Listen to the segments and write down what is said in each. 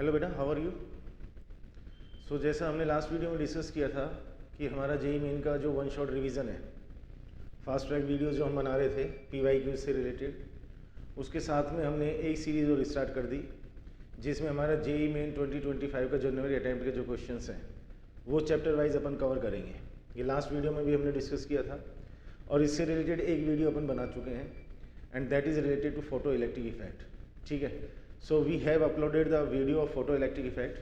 Hello बेटा, how are you? सो जैसा हमने लास्ट वीडियो में डिस्कस किया था कि हमारा जेईई मेन का जो वन शॉट रिवीजन है, फास्ट ट्रैक वीडियोस जो हम बना रहे थे PYQ से रिलेटेड, उसके साथ में हमने एक सीरीज़ और स्टार्ट कर दी जिसमें हमारा जेईई मेन 2025 का जनवरी अटैम्प्ट के जो क्वेश्चंस हैं वो चैप्टर वाइज अपन कवर करेंगे। ये लास्ट वीडियो में भी हमने डिस्कस किया था और इससे रिलेटेड एक वीडियो अपन बना चुके हैं and that is related to photo electric effect. ठीक है, so we have uploaded the video of photo electric effect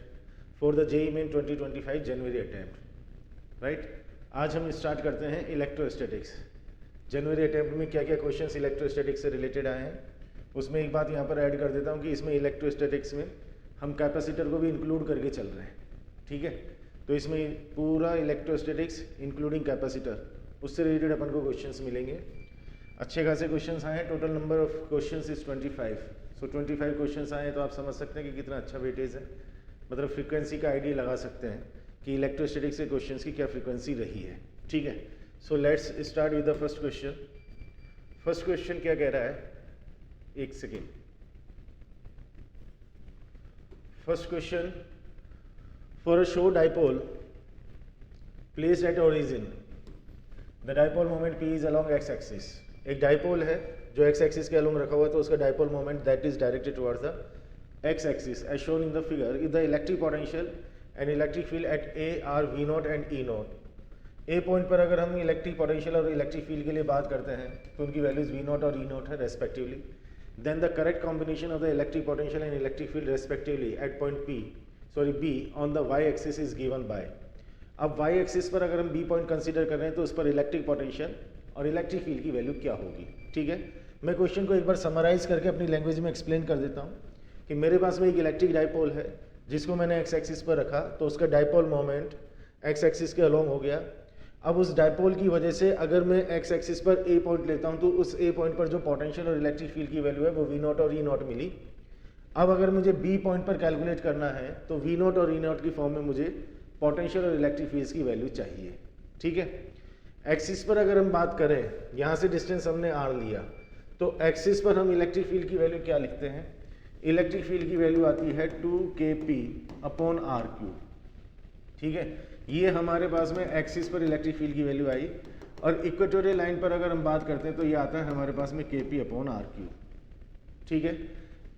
for the JEE main 2025 January attempt. Right, आज हम स्टार्ट करते हैं इलेक्ट्रोस्टैटिक्स। जनवरी अटैम्प्ट में क्या क्या क्वेश्चंस इलेक्ट्रोस्टैटिक्स से रिलेटेड आए हैं, उसमें एक बात यहाँ पर ऐड कर देता हूँ कि इसमें इलेक्ट्रोस्टैटिक्स में हम कैपेसिटर को भी इंक्लूड करके चल रहे हैं। ठीक है, तो इसमें पूरा इलेक्ट्रोस्टैटिक्स इंक्लूडिंग कैपेसिटर, उससे रिलेटेड अपन को क्वेश्चंस मिलेंगे। अच्छे खासे क्वेश्चंस आए हैं, total number of questions is 25। So 25 questions आए तो आप समझ सकते हैं कि कितना अच्छा वेटेज है, मतलब फ्रीक्वेंसी का आइडिया लगा सकते हैं कि इलेक्ट्रोस्टैटिक्स के क्वेश्चंस की क्या फ्रीक्वेंसी रही है। ठीक है, so let's start with the first question. First question क्या कह रहा है, एक second. First question, for a show dipole placed at origin the dipole moment P is along x axis. एक डाइपोल है जो एक्स एक्सिस के अलोंग रखा हुआ है, तो उसका dipole moment that is directed towards the X axis as shown in the figure. If the electric potential and electric field at A R V0 and E0। A point पर अगर हम electric potential और electric field के लिए बात करते हैं तो उनकी वैल्यूज V0 और E0 है respectively. Then the correct combination of the electric potential and electric field respectively at point B on the Y axis is given by. अब Y एक्सिस पर अगर हम B पॉइंट कंसीडर कर रहे हैं तो उस पर इलेक्ट्रिक पोटेंशियल और इलेक्ट्रिक फील्ड की वैल्यू क्या होगी। ठीक है, मैं क्वेश्चन को एक बार समराइज करके अपनी लैंग्वेज में एक्सप्लेन कर देता हूँ कि मेरे पास में एक इलेक्ट्रिक डाइपोल है जिसको मैंने एक्स एक्सिस पर रखा, तो उसका डाइपोल मोमेंट एक्स एक्सिस के अलोंग हो गया। अब उस डाइपोल की वजह से अगर मैं एक्स एक्सिस पर ए पॉइंट लेता हूँ तो उस ए पॉइंट पर जो पोटेंशियल और इलेक्ट्रिक फील्ड की वैल्यू है वो V0 और E0 मिली। अब अगर मुझे बी पॉइंट पर कैलकुलेट करना है तो V0 और E0 की फॉर्म में मुझे पोटेंशियल और इलेक्ट्रिक फील्ड की वैल्यू चाहिए। ठीक है, एक्सिस पर अगर हम बात करें, यहाँ से डिस्टेंस हमने R लिया, तो एक्सिस पर हम इलेक्ट्रिक फील्ड की वैल्यू क्या लिखते हैं, इलेक्ट्रिक फील्ड की वैल्यू आती है 2kp/r³। ठीक है, ये हमारे पास में एक्सिस पर इलेक्ट्रिक फील्ड की वैल्यू आई। और इक्वेटोरियल लाइन पर अगर हम बात करते हैं तो ये आता है हमारे पास में kp/r³। ठीक है,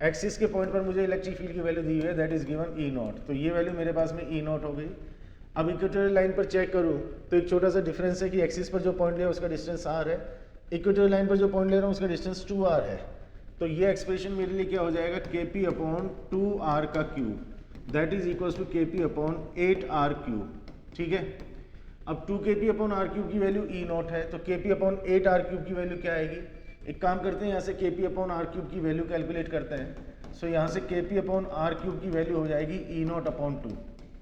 एक्सिस के पॉइंट पर मुझे इलेक्ट्रिक फील्ड की वैल्यू दी हुई है दैट इज गिवन E0, तो ये वैल्यू मेरे पास में E0 हो गई। अब इक्वेटोरियल लाइन पर चेक करूँ तो एक छोटा सा डिफरेंस है कि एक्सिस पर जो पॉइंट लिया उसका डिस्टेंस r है, इक्वेटोरियल लाइन पर जो पॉइंट ले रहा हूँ उसका डिस्टेंस 2r है। तो ये एक्सप्रेशन मेरे लिए क्या हो जाएगा, kp/2r³ that is equal to kp/8r³। ठीक है, अब 2kp/r³ की वैल्यू E0 है, तो kp/8r³ की वैल्यू क्या आएगी। एक काम करते हैं, यहाँ से kp/r³ की वैल्यू कैलकुलेट करते हैं। सो यहाँ से kp/r³ की वैल्यू हो जाएगी E0/2।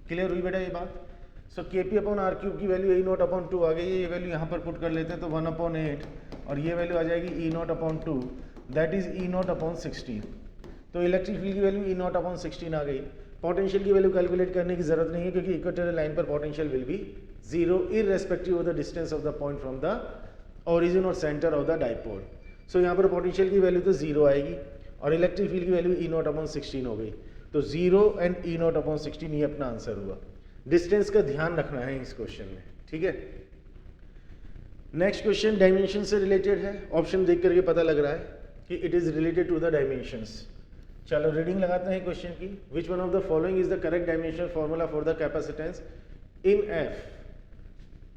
क्लियर हुई बेटा ये बात। सो kp/r³ की वैल्यू E0/2 आ गई है, ये वैल्यू यहाँ पर पुट कर लेते हैं तो 1/8 और ये वैल्यू आ जाएगी E0/2 दैट इज E0/16। तो इलेक्ट्रिक फील्ड की वैल्यू E0/16 आ गई। पोटेंशियल की वैल्यू कैलकुलेट करने की जरूरत नहीं है क्योंकि इक्वेटोरियल लाइन पर potential will be 0 irrespective of the distance of the point from the origin और सेंटर ऑफ द डाइपोल। सो यहाँ पर पोटेंशियल की वैल्यू तो 0 आएगी और इलेक्ट्रिक फील्ड की वैल्यू E0/16 हो गई, तो 0 एंड E0/16 ये अपना आंसर हुआ। डिस्टेंस का ध्यान रखना है इस क्वेश्चन में। ठीक है, नेक्स्ट क्वेश्चन डायमेंशन से रिलेटेड है। ऑप्शन देख करके पता लग रहा है कि it is related to the dimensions. चलो रीडिंग लगाते हैं क्वेश्चन की। Which one of the following is the correct dimension formula for the capacitance in F.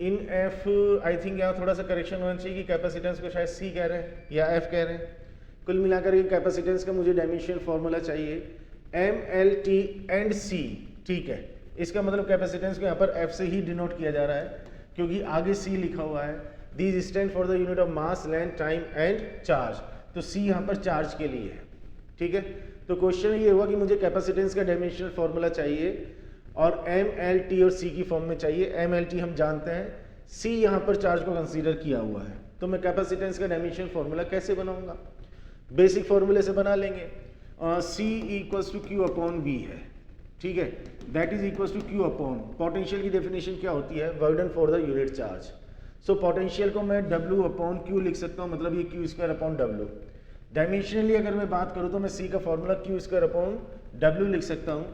In F I think यहाँ थोड़ा सा करेक्शन होना चाहिए कि कैपेसिटेंस को शायद C कह रहे हैं या F कह रहे हैं। कुल मिलाकर ये कैपेसिटेंस का मुझे डायमेंशन फॉर्मूला चाहिए MLT एंड C। ठीक है, इसका मतलब कैपेसिटेंस को यहाँ पर F से ही डिनोट किया जा रहा है क्योंकि आगे C लिखा हुआ है। These stand for the unit of mass, length, time and charge, तो C यहाँ पर चार्ज के लिए है। ठीक है, तो क्वेश्चन ये हुआ कि मुझे कैपेसिटेंस का डायमेंशनल फॉर्मूला चाहिए और MLT और C की फॉर्म में चाहिए। MLT हम जानते हैं, C यहाँ पर चार्ज को कंसीडर किया हुआ है, तो मैं कैपेसिटेंस का डायमेंशनल फॉर्मूला कैसे बनाऊंगा, बेसिक फॉर्मूले से बना लेंगे। C = Q/V है। ठीक है, that is equal to Q/, potential की डेफिनेशन क्या होती है, work done for the unit charge. So potential को मैं W/Q लिख सकता हूँ, मतलब ये Q²/W। डायमेंशनली अगर मैं बात करूँ तो मैं C का फॉर्मूला Q² अपॉन W लिख सकता हूँ।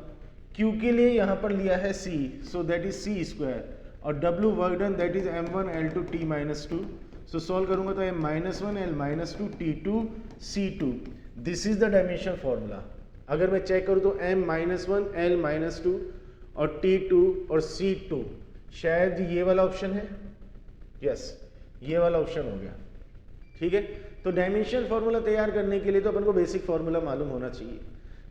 Q के लिए यहाँ पर लिया है C, so that is C square, और W work done that is M1 L2 T minus 2. So solve करूंगा तो M minus 1 L minus 2 T2 C2. This is the dimension formula. अगर मैं चेक करूँ तो M माइनस 1 L माइनस 2 और T2 और C2, शायद ये वाला ऑप्शन है. यस, ये वाला ऑप्शन हो गया. ठीक है, तो डायमेंशन फॉर्मूला तैयार करने के लिए तो अपन को बेसिक फॉर्मूला मालूम होना चाहिए.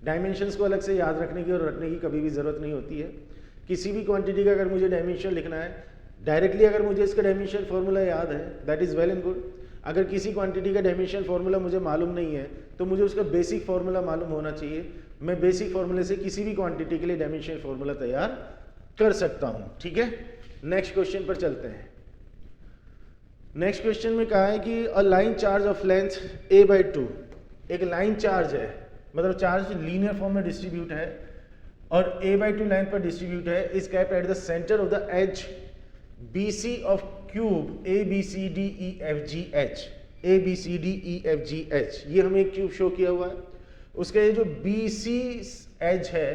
डायमेंशंस को अलग से याद रखने की और रखने की कभी भी ज़रूरत नहीं होती है. किसी भी क्वांटिटी का अगर मुझे डायमेंशन लिखना है डायरेक्टली, अगर मुझे इसका डायमेंशन फॉर्मूला याद है that is well and good. अगर किसी क्वांटिटी का डायमेंशन फॉर्मूला मुझे मालूम नहीं है तो मुझे उसका बेसिक फॉर्मूला मालूम होना चाहिए. मैं बेसिक फॉर्मूले से किसी भी क्वांटिटी के लिए डायमेंशन फॉर्मूला तैयार कर सकता हूँ. ठीक है, नेक्स्ट क्वेश्चन पर चलते हैं. नेक्स्ट क्वेश्चन में कहा है कि a line charge of length a/2, एक लाइन चार्ज है, मतलब चार्ज लीनियर फॉर्म में डिस्ट्रीब्यूट है और a/2 लेंथ पर डिस्ट्रीब्यूट है, is kept at the centre of the edge BC of cube ABCDEFGH. ABCDEFGH, ये हमें एक क्यूब शो किया हुआ है. उसका ये जो BC एज है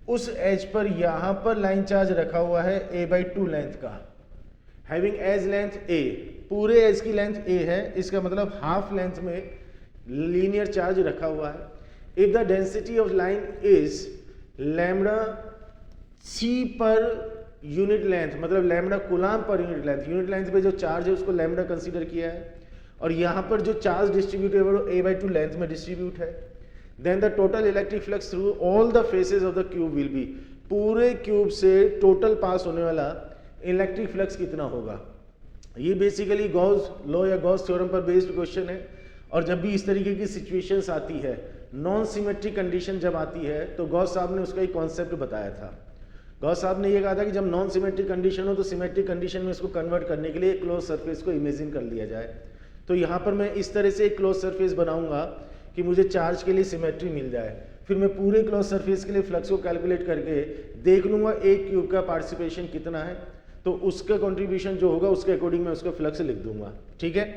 उस एज पर यहाँ पर लाइन चार्ज रखा हुआ है a/2 लेंथ का, हैविंग एज लेंथ a. पूरे एज की लेंथ a है, इसका मतलब हाफ लेंथ में लीनियर चार्ज रखा हुआ है. If the density of line is lambda c per unit length, मतलब lambda coulomb per unit length, unit length पे जो चार्ज है उसको लैम्डा कंसीडर किया है, और यहाँ पर जो चार्ज डिस्ट्रीब्यूट है वो a/2 लेंथ में डिस्ट्रीब्यूट है, then the total electric flux through all the faces of the cube will be. पूरे क्यूब से टोटल पास होने वाला इलेक्ट्रिक फ्लक्स कितना होगा. ये बेसिकली गॉस लॉ या गॉस थ्योरम पर बेस्ड क्वेश्चन है. और जब भी इस तरीके की सिचुएशंस आती है, नॉन सिमेट्रिक कंडीशन जब आती है, तो गॉस साहब ने उसका एक कॉन्सेप्ट बताया था. गॉस साहब ने ये कहा था कि जब नॉन सिमेट्रिक कंडीशन हो तो सिमेट्रिक कंडीशन में इसको कन्वर्ट करने के लिए एक क्लोज सरफेस को इमेजिन कर लिया जाए. तो यहाँ पर मैं इस तरह से एक क्लोज सरफेस बनाऊंगा कि मुझे चार्ज के लिए सिमेट्री मिल जाए. फिर मैं पूरे क्लोज सरफेस के लिए फ्लक्स को कैलकुलेट करके देख लूंगा एक क्यूब का पार्टिसिपेशन कितना है, तो उसका कंट्रीब्यूशन जो होगा उसके अकॉर्डिंग मैं उसका फ्लक्स लिख दूंगा. ठीक है,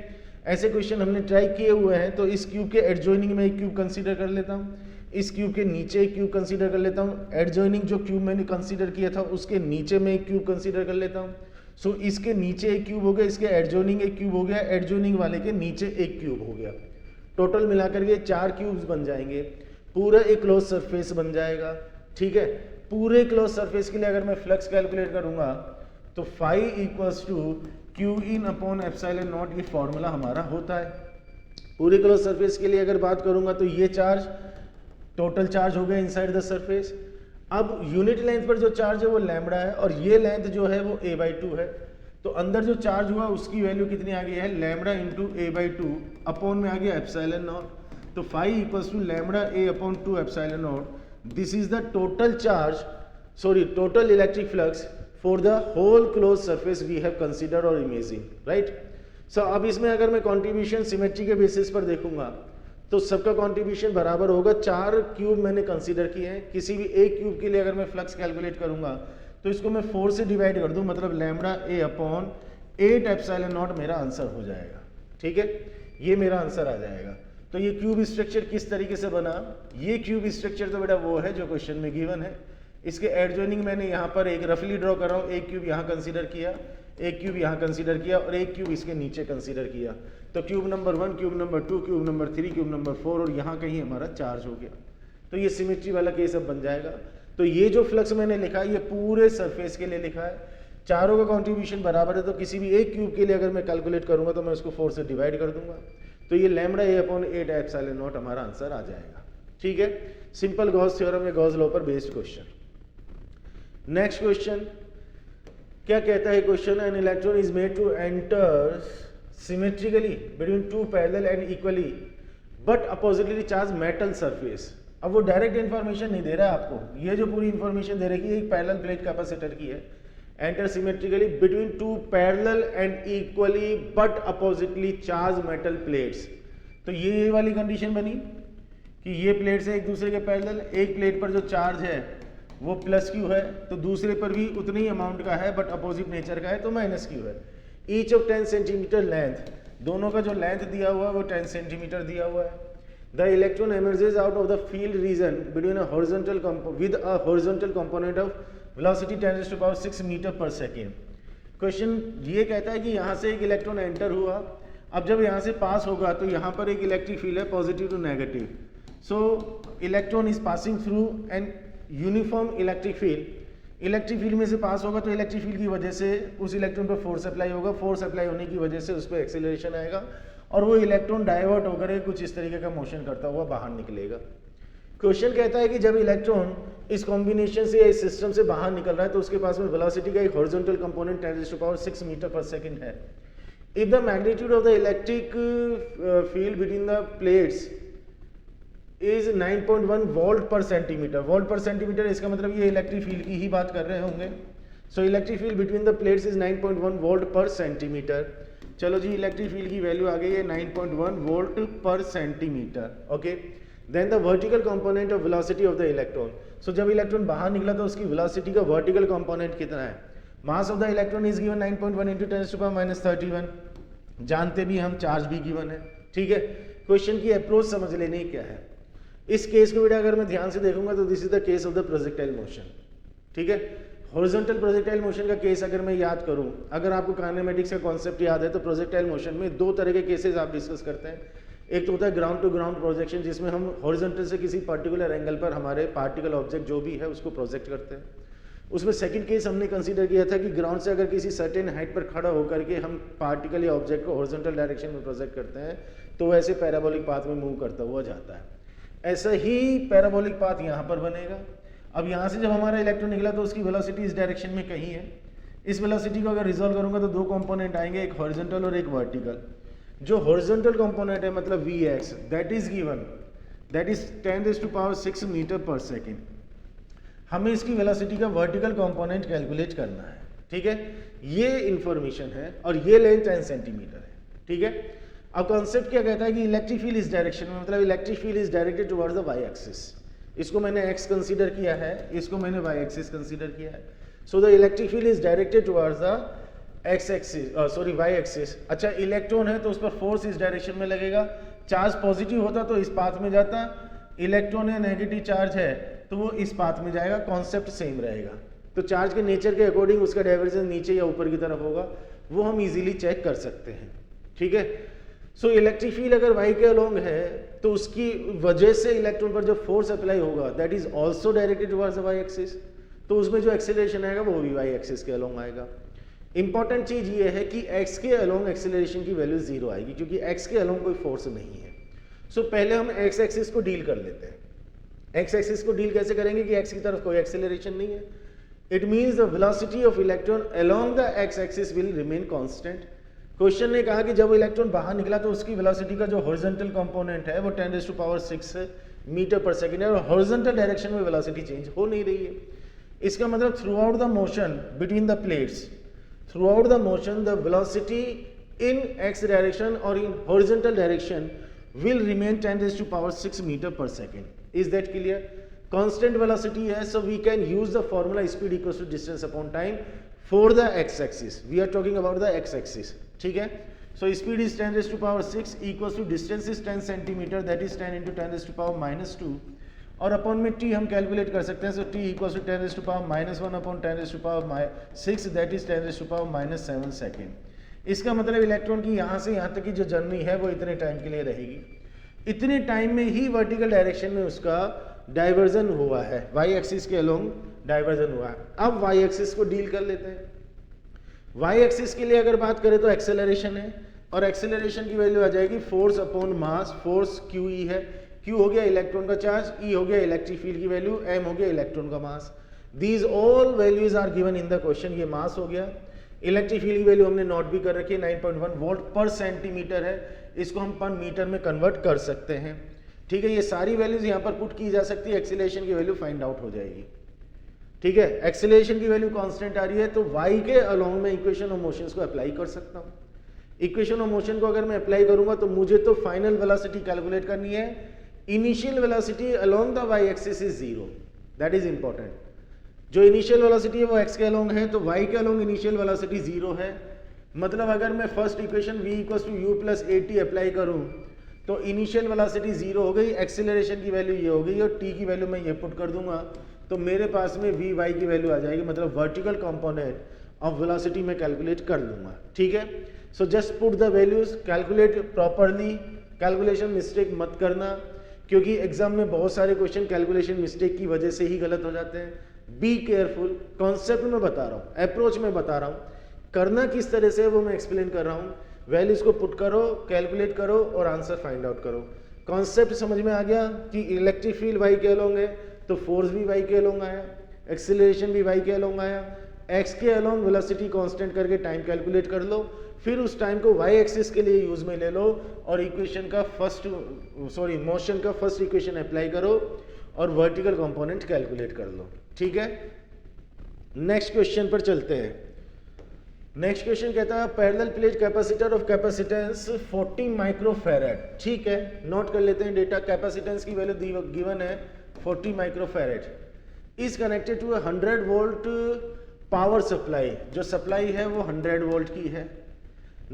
ऐसे क्वेश्चन हमने ट्राई किए हुए हैं. तो इस क्यूब के एडजॉइनिंग में एक क्यूब कंसीडर कर लेता हूँ, इस क्यूब के नीचे एक क्यूब कंसीडर कर लेता हूँ, एडजॉइनिंग जो क्यूब मैंने कंसीडर किया था उसके नीचे में एक क्यूब कंसीडर कर लेता हूँ. सो इसके नीचे एक क्यूब हो गया, इसके एडजॉइनिंग एक क्यूब हो गया, एडजॉइनिंग वाले के नीचे एक क्यूब हो गया. टोटल मिलाकर के 4 क्यूब्स बन जाएंगे, पूरा एक क्लोज सरफेस बन जाएगा. ठीक है, पूरे क्लोज सरफेस के लिए अगर मैं फ्लक्स कैलकुलेट करूंगा तो phi equals to Q in upon epsilon naught, ये फॉर्मूला हमारा होता है. पूरे क्लोज सरफेस के लिए अगर बात करूंगा तो ये चार्ज टोटल चार्ज हो गया इनसाइड द सरफेस. अब यूनिट लेंथ पर जो चार्ज है वो लैम्बडा है और ये लेंथ जो है वो a/2 है. तो अंदर जो चार्ज हुआ उसकी वैल्यू कितनी आ गई है, लैम्बडा इंटू a/2 अपॉन में आ गया एप्सिलॉन नॉट. तो phi equals to lambda a upon 2 epsilon naught. This is the total charge, sorry total electric flux for the whole close surface we have consider और imagine. Right. So अब इसमें अगर मैं contribution symmetry के basis पर देखूंगा तो सबका कंट्रीब्यूशन बराबर होगा. 4 क्यूब मैंने कंसीडर किए हैं, किसी भी एक क्यूब के लिए अगर मैं फ्लक्स कैलकुलेट करूंगा तो इसको मैं 4 से डिवाइड कर दूं, मतलब lambda a upon 8 epsilon not मेरा आंसर हो जाएगा. ठीक है, ये मेरा आंसर आ जाएगा. तो ये क्यूब स्ट्रक्चर किस तरीके से बना, ये क्यूब स्ट्रक्चर तो बेटा वो है जो क्वेश्चन में गिवन है. इसके एडजॉइनिंग मैंने यहाँ पर एक रफली ड्रॉ कर रहा हूँ, एक क्यूब यहाँ कंसीडर किया, एक क्यूब यहाँ कंसीडर किया और एक क्यूब इसके नीचे कंसीडर किया. तो cube number 1, cube number 2, cube number 3, cube number 4 और यहाँ कहीं हमारा चार्ज हो गया. तो ये सिमेट्री वाला केस अब बन जाएगा. तो ये जो फ्लक्स मैंने लिखा है ये पूरे सरफेस के लिए लिखा है, चारों का कंट्रीब्यूशन बराबर है. तो किसी भी एक क्यूब के लिए अगर मैं कैलकुलेट करूंगा तो मैं उसको 4 से डिवाइड कर दूंगा. तो ये lambda a upon 8 epsilon naught हमारा आंसर आ जाएगा. ठीक है, सिंपल गॉस थ्योरम या गॉस लॉ पर बेस्ड क्वेश्चन. नेक्स्ट क्वेश्चन क्या कहता है question, an electron is made to enter symmetrically between 2 parallel and equally but oppositely charge metal surface. अब वो डायरेक्ट इन्फॉर्मेशन नहीं दे रहा है आपको, ये जो पूरी इन्फॉर्मेशन दे रही है एक पैरेलल प्लेट कैपेसिटर की है. Enter symmetrically between 2 parallel and equally but oppositely charge metal plates. तो ये वाली कंडीशन बनी कि ये प्लेट्स है एक दूसरे के पैरेलल, एक प्लेट पर जो चार्ज है वो प्लस क्यू है तो दूसरे पर भी उतनी ही अमाउंट का है बट अपोजिट नेचर का है तो माइनस क्यू है. ईच ऑफ 10 सेंटीमीटर लेंथ, दोनों का जो लेंथ दिया हुआ है वो 10 सेंटीमीटर दिया हुआ है. The electron emerges out of the field region between a horizontal with a horizontal component of velocity 10 raised to power 6 metre per second. Question ये कहता है कि यहाँ से एक इलेक्ट्रॉन एंटर हुआ, अब जब यहाँ से पास होगा तो यहाँ पर एक इलेक्ट्रिक फील्ड है positive to negative, so electron is passing through an uniform electric field. Electric field में से पास होगा तो इलेक्ट्रिक फील्ड की वजह से उस इलेक्ट्रॉन पर फोर्स अप्लाई होगा, फोर्स अप्लाई होने की वजह से उस पर एक्सेलरेशन आएगा और वो इलेक्ट्रॉन डाइवर्ट होकर कुछ इस तरीके का मोशन करता हुआ बाहर निकलेगा। क्वेश्चन कहता है कि जब इलेक्ट्रॉन इस कॉम्बिनेशन से या इस सिस्टम से बाहर निकल रहा है तो उसके पास में वेलोसिटी का एक horizontal component 10 raised to power 6 metre per second है। If the magnitude of the electric field between the plates is 9.1 volt पर सेंटीमीटर, वोल्ट पर सेंटीमीटर इसका मतलब ये इलेक्ट्रिक फील्ड की ही बात कर रहे होंगे। So electric field between the plates is 9.1 volt पर सेंटीमीटर। चलो जी, इलेक्ट्रिक फील्ड की वैल्यू आ गई है 9.1 वोल्ट पर सेंटीमीटर। Okay, then the vertical component of velocity of the electron. So जब इलेक्ट्रॉन बाहर निकला तो उसकी वेलोसिटी का वर्टिकल कंपोनेंट कितना है? Mass of the electron is given 9.1 into 10 raised to power -31। जानते भी हम, चार्ज भी गिवन है। ठीक है, क्वेश्चन की अप्रोच समझ लेनी क्या है। इस केस को बेटा अगर मैं ध्यान से देखूंगा तो this is the case of the projectile motion. ठीक है, हॉरिजॉन्टल प्रोजेक्टाइल मोशन का केस अगर मैं याद करूं, अगर आपको काइनेमेटिक्स का कॉन्सेप्ट याद है तो प्रोजेक्टाइल मोशन में दो तरह के केसेस आप डिस्कस करते हैं। एक तो होता है ग्राउंड टू ग्राउंड प्रोजेक्शन, जिसमें हम हॉरिजॉन्टल से किसी पर्टिकुलर एंगल पर हमारे पार्टिकल ऑब्जेक्ट जो भी है उसको प्रोजेक्ट करते हैं। उसमें सेकंड केस हमने कंसीडर किया था कि ग्राउंड से अगर किसी सर्टेन हाइट पर खड़ा होकर के हम पार्टिकल या ऑब्जेक्ट को हॉरिजॉन्टल डायरेक्शन में प्रोजेक्ट करते हैं तो वैसे पैराबोलिक पाथ में मूव करता हुआ जाता है। ऐसा ही पैराबोलिक पाथ यहाँ पर बनेगा। अब यहाँ से जब हमारा इलेक्ट्रॉन निकला तो उसकी वेलोसिटी इस डायरेक्शन में कहीं है। इस वेलोसिटी को अगर रिजॉल्व करूंगा तो दो कंपोनेंट आएंगे, एक हॉरिजॉन्टल और एक वर्टिकल। जो हॉरिजॉन्टल कंपोनेंट है मतलब Vx, that is given, that is 10 raised to power 6 metre per second. हमें इसकी वेलोसिटी का वर्टिकल कंपोनेंट कैलकुलेट करना है। ठीक है, ये इंफॉर्मेशन है और ये लेंथ 10 सेंटीमीटर है। ठीक है, अब कॉन्सेप्ट क्या कहता है कि इलेक्ट्रिक फील्ड इस डायरेक्शन में, मतलब electric field is directed towards the Y axis. इसको मैंने x कंसीडर किया है, इसको मैंने y एक्सिस कंसीडर किया है। So the electric field is directed towards the x axis, sorry y axis. अच्छा, इलेक्ट्रॉन है तो उस पर फोर्स इस डायरेक्शन में लगेगा। चार्ज पॉजिटिव होता तो इस पाथ में जाता, इलेक्ट्रॉन है नेगेटिव चार्ज है तो वो इस पाथ में जाएगा, कॉन्सेप्ट सेम रहेगा। तो चार्ज के नेचर के अकॉर्डिंग उसका डाइवर्जेंस नीचे या ऊपर की तरफ होगा, वो हम इजीली चेक कर सकते हैं। ठीक है, सो इलेक्ट्रिक फील्ड अगर y के अलोंग है तो उसकी वजह से इलेक्ट्रॉन पर जो फोर्स अप्लाई होगा that is also directed towards the y axis, तो उसमें जो एक्सेलरेशन आएगा वो भी y एक्सिस के अलोंग आएगा। इंपॉर्टेंट चीज ये है कि x के अलोंग एक्सेलरेशन की वैल्यू 0 आएगी क्योंकि x के अलोंग कोई फोर्स नहीं है। सो पहले हम x एक्सिस को डील कर लेते हैं। x एक्सिस को डील कैसे करेंगे कि x की तरफ कोई एक्सेलरेशन नहीं है। It means the velocity of electron along the x axis will remain constant. Question ने कहा कि जब इलेक्ट्रॉन बाहर निकला तो उसकी वेलोसिटी का जो हॉरिजॉन्टल कंपोनेंट है वो 10 raised to power 6 metre per second है और हॉरिजॉन्टल डायरेक्शन में वेलोसिटी चेंज हो नहीं रही है। इसका मतलब throughout the motion between the plates, throughout the motion the velocity in x direction और in horizontal direction will remain 10 raised to power 6 metre per second. Is that clear? Constant velocity है, so we can use the formula speed equals to distance upon time for the x axis. We are talking about the x axis. ठीक है, so speed is 10 raised to power 6 equals to distance is 10 centimetre, that is 10 into 10 raised to power -2 और upon में t हम calculate कर सकते हैं। So t equals to 10 raised to power -1 upon 10 raised to power 6 that is 10 raised to power -7 second. इसका मतलब electron की यहाँ से यहाँ तक की जो जर्नी है वो इतने टाइम के लिए रहेगी। इतने टाइम में ही वर्टिकल डायरेक्शन में उसका डाइवर्जन हुआ है, y एक्सिस के अलोंग डाइवर्जन हुआ है। अब y एक्सिस को डील कर लेते हैं। y एक्सिस के लिए अगर बात करें तो एक्सेलरेशन है और एक्सेलरेशन की वैल्यू आ जाएगी force upon mass. Force QE है, Q हो गया इलेक्ट्रॉन का चार्ज, E हो गया इलेक्ट्रिक फील्ड की वैल्यू, M हो गया इलेक्ट्रॉन का mass. These all values are given in the question. ये मास हो गया, इलेक्ट्रिक फील्ड की वैल्यू हमने नोट भी कर रखी है 9.1 वोल्ट पर सेंटीमीटर है, इसको हम पर मीटर में कन्वर्ट कर सकते हैं। ठीक है, ये सारी वैल्यूज यहाँ पर पुट की जा सकती है, एक्सेलरेशन की वैल्यू फाइंड आउट हो जाएगी। ठीक है, एक्सेलरेशन की वैल्यू कांस्टेंट आ रही है तो y के अलोंग में इक्वेशन ऑफ मोशंस को अप्लाई कर सकता हूँ। इक्वेशन ऑफ मोशन को अगर मैं अप्लाई करूंगा तो मुझे तो फाइनल वेलोसिटी कैलकुलेट करनी है। Initial velocity along the y axis is 0, that is important. जो इनिशियल वेलोसिटी है वो x के अलोंग है तो y के अलोंग इनिशियल वेलोसिटी 0 है। मतलब अगर मैं first equation v = u + at apply करूं तो इनिशियल वेलोसिटी 0 हो गई, एक्सीलरेशन की वैल्यू ये हो गई और t की वैल्यू मैं ये पुट कर दूंगा तो मेरे पास में vy की वैल्यू आ जाएगी, मतलब वर्टिकल कंपोनेंट ऑफ वेलोसिटी मैं कैलकुलेट कर लूंगा। ठीक है, so just put the values, calculate properly, calculation mistake मत करना क्योंकि एग्जाम में बहुत सारे क्वेश्चन कैलकुलेशन मिस्टेक की वजह से ही गलत हो जाते हैं। बी केयरफुल, कॉन्सेप्ट में बता रहा हूँ, अप्रोच में बता रहा हूँ, करना किस तरह से वो मैं एक्सप्लेन कर रहा हूँ। वैल्यूज को पुट करो, कैलकुलेट करो और आंसर फाइंड आउट करो। कॉन्सेप्ट समझ में आ गया कि इलेक्ट्रिक फील्ड वाई के अलोंग है तो फोर्स भी वाई के अलोंग आया, एक्सीलरेशन भी वाई के अलोंग आया, एक्स के अलोंग वेलोसिटी कांस्टेंट करके टाइम कैलकुलेट कर लो, फिर उस टाइम को वाई एक्सिस के लिए यूज में ले लो और इक्वेशन का मोशन का फर्स्ट इक्वेशन अप्लाई करो और वर्टिकल कंपोनेंट कैलकुलेट कर लो। ठीक है, नेक्स्ट क्वेश्चन पर चलते हैं। नेक्स्ट क्वेश्चन कहता है parallel plate capacitor of capacitance 40 microfarad. ठीक है, नोट कर लेते हैं डेटा। कैपेसिटेंस की वैल्यू गिवन है 40 microfarad, is connected to 100 volt power supply. जो सप्लाई है वो 100 वोल्ट की है।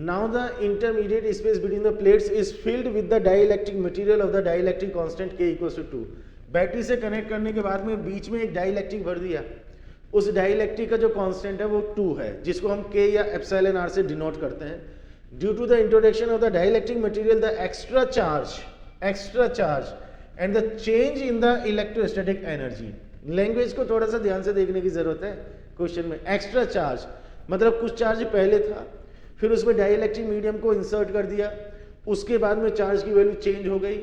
Now the intermediate space between the plates is filled with the dielectric material of the dielectric constant K = 2। Battery से connect करने के बाद में बीच में एक डाइलेक्ट्रिक भर दिया, उस डाइलेक्ट्रिक का जो कांस्टेंट है वो 2 है, जिसको हम K या एप्सिलॉन R से डिनोट करते हैं। Due to the introduction of the dielectric material the extra charge and the change in the electrostatic energy. Language को थोड़ा सा ध्यान से देखने की जरूरत है। क्वेश्चन में एक्स्ट्रा चार्ज मतलब कुछ चार्ज पहले था, फिर उसमें डाइलेक्ट्रिक मीडियम को इंसर्ट कर दिया, उसके बाद में चार्ज की वैल्यू चेंज हो गई।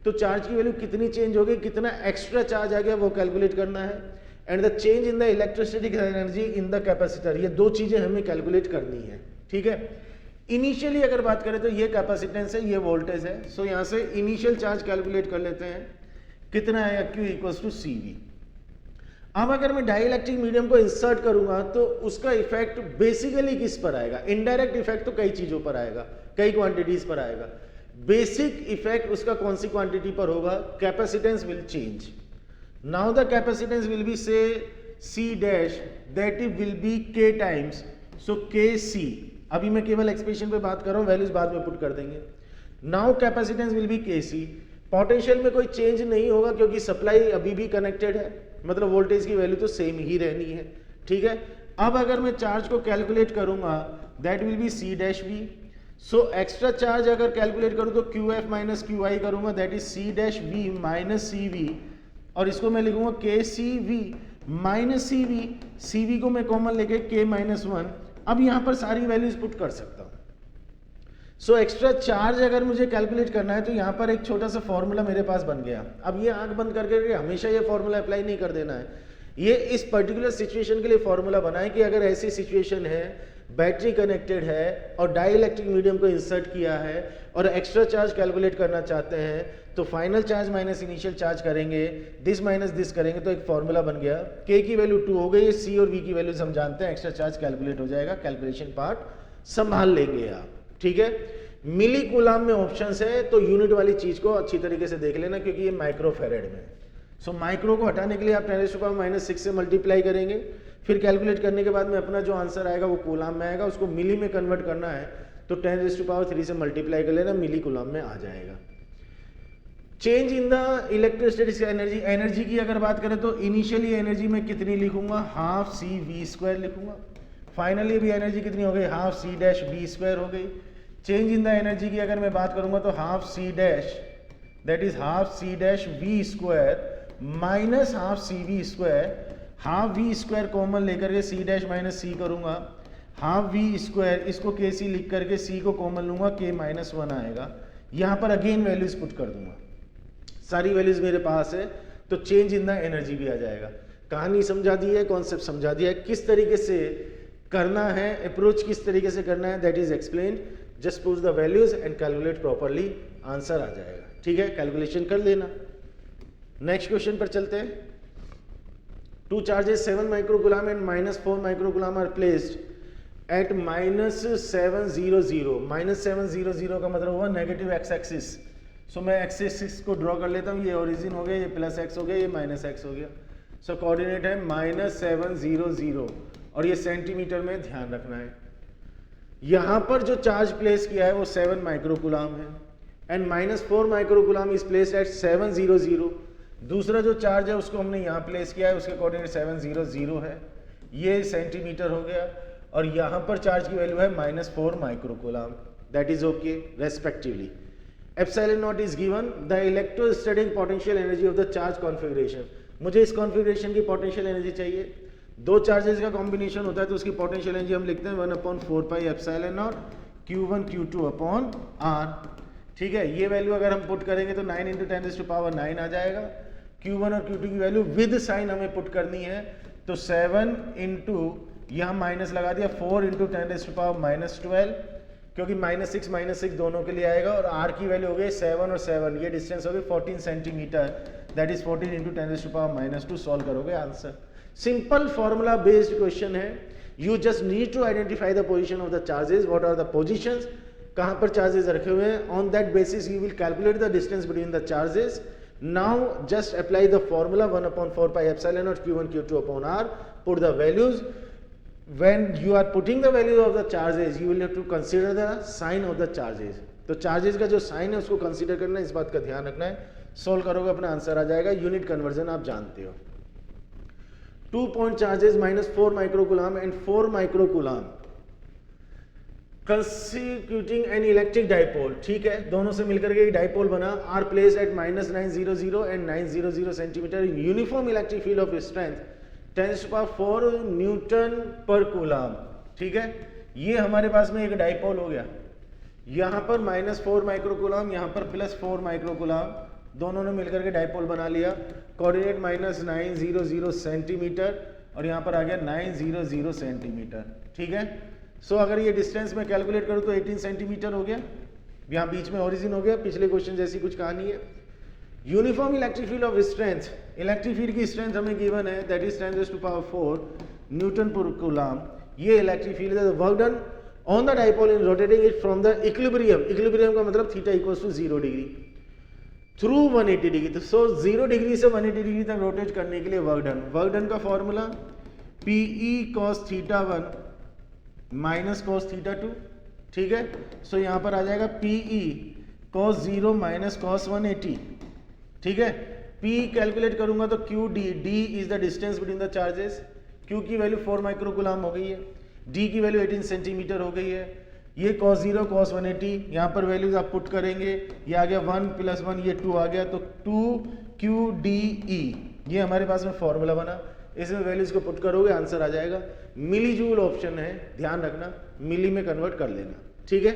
तो चार्ज की वैल्यू कितनी चेंज हो गई, कितना एक्स्ट्रा चार्ज आ गया वो कैलकुलेट करना है। And the change in the electrostatic energy in the capacitor, ये दो चीजें हमें कैलकुलेट करनी है। ठीक है, इनिशियली अगर बात करें तो ये कैपेसिटेंस है, ये वोल्टेज है। सो यहां से इनिशियल चार्ज कैलकुलेट कर लेते हैं, कितना आएगा Q = CV। अब अगर मैं डाइलेक्ट्रिक मीडियम को इंसर्ट करूंगा तो उसका इफेक्ट बेसिकली किस पर आएगा? इनडायरेक्ट इफेक्ट तो कई चीजों पर आएगा, कई क्वांटिटीज पर आएगा। बेसिक इफेक्ट उसका कौन सी क्वांटिटी पर होगा? Capacitance will change. Now the capacitance will be से C dash, that it will be K times, so KC। अभी मैं केवल एक्सप्रेशन पे बात कर रहा हूं, वैल्यूज बाद में पुट कर देंगे। Now capacitance will be KC। Potential में कोई चेंज नहीं होगा क्योंकि सप्लाई अभी भी कनेक्टेड है, मतलब वोल्टेज की वैल्यू तो सेम ही रहनी है। ठीक है, अब अगर मैं चार्ज को कैलकुलेट करूंगा that will B C dash V। So extra charge अगर कैलकुलेट करूं तो QF माइनस QI करूंगा, that is C dash V minus CV, और इसको मैं लिखूंगा KCV माइनस CV। CV को मैं कॉमन लेके K-1। अब यहां पर सारी वैल्यूज पुट कर सकता हूं। सो एक्स्ट्रा चार्ज अगर मुझे कैलकुलेट करना है तो यहाँ पर एक छोटा सा फॉर्मूला मेरे पास बन गया। अब ये आंख बंद करके हमेशा ये फॉर्मूला अप्लाई नहीं कर देना है, ये इस पर्टिकुलर सिचुएशन के लिए फॉर्मूला बना है कि अगर ऐसी सिचुएशन है, बैटरी कनेक्टेड है और डाइलेक्ट्रिक मीडियम को इंसर्ट किया है और एक्स्ट्रा चार्ज कैलकुलेट करना चाहते हैं तो final charge minus initial charge करेंगे, दिस माइनस दिस करेंगे तो एक फॉर्मूला बन गया। K की वैल्यू 2 हो गई, C और V की वैल्यूज हम जानते हैं, एक्स्ट्रा चार्ज कैलकुलेट हो जाएगा, कैलकुलेशन पार्ट संभाल लेंगे आप। ठीक है, मिली कूलाम में ऑप्शंस है तो यूनिट वाली चीज को अच्छी तरीके से देख लेना क्योंकि ये माइक्रोफेरेड में। सो माइक्रो को हटाने के लिए आप 10⁻⁻⁶ से मल्टीप्लाई करेंगे, फिर कैलकुलेट करने के बाद में अपना जो आंसर आएगा वो कूलाम में आएगा, उसको मिली में कन्वर्ट करना है तो 10⁻³ से मल्टीप्लाई कर लेना, मिली कूलाम में आ जाएगा। Change in the electrostatic energy, energy की अगर बात करें तो इनिशियली एनर्जी में कितनी लिखूंगा? ½ CV² लिखूंगा। फाइनली भी एनर्जी कितनी हो गई? ½ C डैश V² हो गई। चेंज इन द एनर्जी की अगर मैं बात करूंगा तो ½ C dash, that is ½ C dash V² minus ½ CV², ½ V² common लेकर के C डैश माइनस C करूंगा, ½ V², इसको KC लिख करके C को कॉमन लूंगा, K-1 आएगा। यहां पर अगेन वैल्यूज पुट कर दूंगा, सारी वैल्यूज मेरे पास है तो चेंज इन द एनर्जी भी आ जाएगा। कहानी समझा दी है, कॉन्सेप्ट समझा दिया है, किस तरीके से करना है, अप्रोच किस तरीके से करना है, that is explained. Just put the values and calculate properly, answer आ जाएगा। ठीक है, कैलकुलेशन कर लेना। नेक्स्ट क्वेश्चन पर चलते हैं। 2 charges 7 microcoulomb and -4 microcoulomb are placed at -700। -700 का मतलब हुआ नेगेटिव एक्स एक्सिस। सो मैं एक्स एक्सिस को ड्रॉ कर लेता हूँ, ये ओरिजिन हो गया, ये +x हो गया, ये -x हो गया। सो कोऑर्डिनेट है -700 और ये सेंटीमीटर में ध्यान रखना है। यहां पर जो चार्ज प्लेस किया है वो 7 माइक्रोकूलम है, and -4 microcoulomb is placed at 700। दूसरा जो चार्ज है उसको हमने यहाँ प्लेस किया है, उसके कोऑर्डिनेट 700 है, ये सेंटीमीटर हो गया, और यहाँ पर चार्ज की वैल्यू है -4 microcoulomb, that is okay respectively. Epsilon not is given the electrostatic potential energy of the charge configuration. मुझे इस कॉन्फ़िगरेशन की पोटेंशियल एनर्जी चाहिए, दो चार्जेस का कॉम्बिनेशन होता है तो उसकी पोटेंशियल एनर्जी हम लिखते हैं 1/4 pi epsilon naught Q1 Q2 upon R। ठीक है, ये वैल्यू अगर हम पुट करेंगे तो 9 × 10⁻9 आ जाएगा। Q1 और Q2 की वैल्यू विद साइन हमें पुट करनी है, तो 7 इंटू यहाँ माइनस लगा दिया 4 × 10⁻12, क्योंकि -6 दोनों के लिए आएगा, और R की वैल्यू हो गई 7 और 7, ये डिस्टेंस हो गई 14 सेंटीमीटर, दैट इज 14 × 10⁻²। सॉल्व करोगे answer. Simple formula based question है। You just need to identify the position of the charges, what are the positions, कहां पर चार्जेस रखे हुए हैं, on that basis you will calculate the distance between the charges. Now just apply the formula 1/4 pi epsilon naught Q1 Q2 upon R, put the values. when you are putting the value of the charges you will have to consider the sign of the charges, तो charges का जो sign है उसको consider करना है, इस बात का ध्यान रखना है। सोल्व करोगे अपना आंसर आ जाएगा। यूनिट कन्वर्जन आप जानते हो। 2 point charges -4 microcoulomb and 4 microcoulomb constituting an electric dipole. ठीक है, दोनों से मिलकर के डाइपोल बना। Are placed at -900 and 900 centimetre in uniform electric field of strength 10⁴ newton per coulomb. ठीक है, ये हमारे पास में एक डाइपोल हो गया, यहाँ पर -4 माइक्रोकूलम, यहाँ पर +4 माइक्रोकूलम, दोनों ने मिलकर के डाइपोल बना लिया। कोऑर्डिनेट -900 सेंटीमीटर और यहाँ पर आ गया 900 सेंटीमीटर। ठीक है, सो अगर ये डिस्टेंस में कैलकुलेट करूँ तो 18 सेंटीमीटर हो गया, यहाँ बीच में ओरिजिन हो गया। पिछले क्वेश्चन जैसी कुछ कहानी है। Uniform electric field of strength, electric field की स्ट्रेंथ हमें गिवन है, that is 10⁴ newton per coulomb. ये इलेक्ट्रिक फील्ड है। Work done on the dipole in rotating it from the equilibrium, equilibrium का मतलब थीटा = 0 डिग्री थ्रू 180 डिग्री, तो सो 0 degree से 180 degree तक रोटेट करने के लिए वर्क डन। वर्क डन का फॉर्मूला PE cos θ1 - cos θ2। ठीक है, सो यहाँ पर आ जाएगा PE cos 0 - cos 180। ठीक है, P कैलकुलेट करूंगा तो QD, D is the distance between the charges. Q की वैल्यू 4 माइक्रोकूलम हो गई है, D की वैल्यू 18 सेंटीमीटर हो गई है। ये cos 0 cos 180, यहाँ पर वैल्यूज आप पुट करेंगे, ये आ गया 1 + 1, ये 2 आ गया, तो 2QDE ये हमारे पास में फॉर्मूला बना। इसमें वैल्यूज को पुट करोगे आंसर आ जाएगा। मिली जूल ऑप्शन है, ध्यान रखना, मिली में कन्वर्ट कर लेना। ठीक है,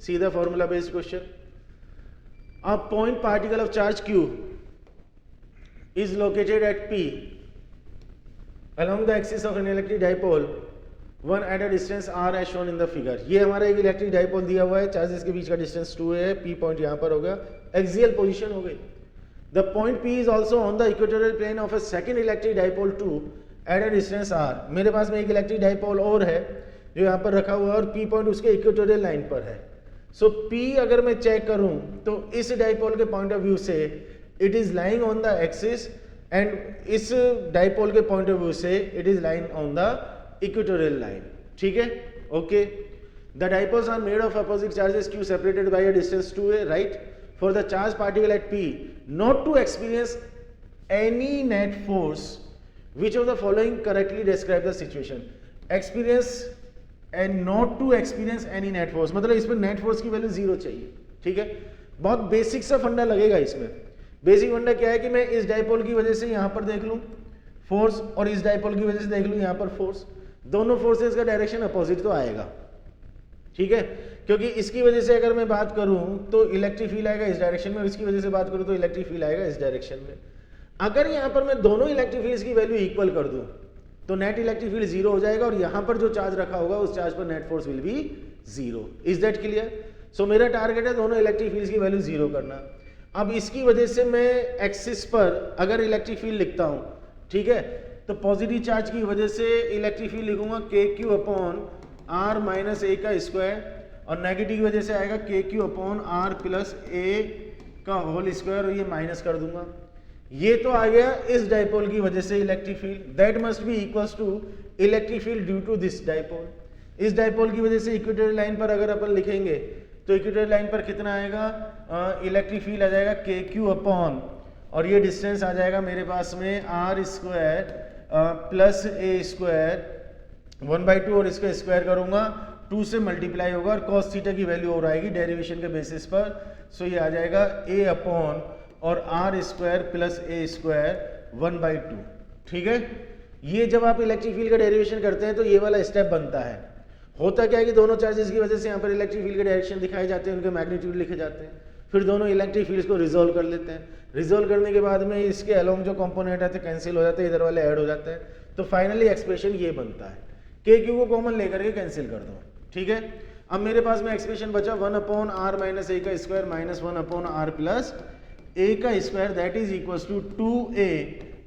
सीधा फॉर्मूला बेस्ड क्वेश्चन। अब point particle of charge Q is located at P along the axis of an electric dipole one at a distance R as shown in the figure। ये हमारा एक इलेक्ट्रिक डाइपोल दिया हुआ है, charges के बीच का distance 2 है, P पॉइंट यहाँ पर होगा, एक्सियल पोजीशन हो गई। The point P is also on the equatorial plane of a second electric dipole 2 at a distance R। मेरे पास में एक इलेक्ट्रिक डाइपोल और है जो यहाँ पर रखा हुआ है और P पॉइंट उसके इक्वेटोरियल लाइन पर है। सो P अगर मैं चेक करूँ तो इस डाइपोल के पॉइंट ऑफ व्यू से it is lying on the axis, and इस डाइपोल के पॉइंट ऑफ व्यू से it is lying on the equatorial line. ठीक है, okay. The dipoles are made of opposite charges Q separated by a distance 2 है, right. For the charge particle at P not to experience any net force, which of the following correctly describe the situation? Experience and not to experience any net force, मतलब इसमें net force की value 0 चाहिए। ठीक है, बहुत basic सा फंडा लगेगा इसमें। बेसिक फंडा क्या है कि मैं इस डाइपोल की वजह से यहाँ पर देख लूँ फोर्स और इस डाइपोल की वजह से देख लूँ यहाँ पर फोर्स, दोनों फोर्सेस का डायरेक्शन अपोजिट तो आएगा। ठीक है, क्योंकि इसकी वजह से अगर मैं बात करूं तो इलेक्ट्रिक फील्ड आएगा इस डायरेक्शन में, इसकी वजह से बात करूं तो इलेक्ट्रिक फील्ड आएगा इस डायरेक्शन में। अगर यहां पर मैं दोनों इलेक्ट्रिक फील्ड्स की वैल्यू इक्वल कर दूं तो नेट इलेक्ट्रिक फील्ड 0 हो जाएगा और यहां पर जो चार्ज रखा होगा उस चार्ज पर net force will be 0। Is that clear? So मेरा टारगेट है दोनों इलेक्ट्रिक फील्ड्स की वैल्यू 0 करना। अब इसकी वजह से मैं एक्सिस पर अगर इलेक्ट्रिक फील्ड लिखता हूं, ठीक है, तो पॉजिटिव चार्ज की वजह से इलेक्ट्रिक फील्ड लिखूंगा KQ upon R minus A का स्क्वायर, और नेगेटिव की वजह से आएगा KQ upon R plus A का होल स्क्वायर, और ये माइनस कर दूंगा। ये तो आ गया इस डाइपोल की वजह से electric field, that must be equals to electric field due to this dipole. इस डाइपोल की वजह से इक्वेटोरियल लाइन पर अगर अपन लिखेंगे तो इक्वेटर लाइन पर कितना आएगा, इलेक्ट्रिक फील्ड आ जाएगा के क्यू अपॉन, और ये डिस्टेंस आ जाएगा मेरे पास में आर स्क्वायर प्लस ए स्क्वायर 1/2, और इसका स्क्वायर करूंगा 2 से मल्टीप्लाई होगा और cos थीटा की वैल्यू और आएगी डेरिवेशन के बेसिस पर। सो ये आ जाएगा a अपॉन और आर स्क्वायर प्लस ए स्क्वायर 1/2। ठीक है, ये जब आप इलेक्ट्रिक फील्ड का डेरिवेशन करते हैं तो ये वाला स्टेप बनता है। होता क्या है कि दोनों चार्जेस की वजह से यहाँ पर इलेक्ट्रिक फील्ड के डायरेक्शन दिखाए जाते हैं, उनके मैग्नीट्यूड लिखे जाते हैं, फिर दोनों इलेक्ट्रिक फील्ड्स को रिजोल्व कर लेते हैं। रिजोल्व करने के बाद में इसके अलोंग जो कंपोनेंट आते हैं कैंसिल हो जाते हैं, इधर वाले ऐड हो जाते हैं, तो फाइनली एक्सप्रेशन ये बनता है। के क्यू को कॉमन लेकर के कैंसिल कर दो। ठीक है, अब मेरे पास में एक्सप्रेशन बचा 1 अपॉन आर माइनस ए का square minus 1 upon R plus a का square, that is equal to 2a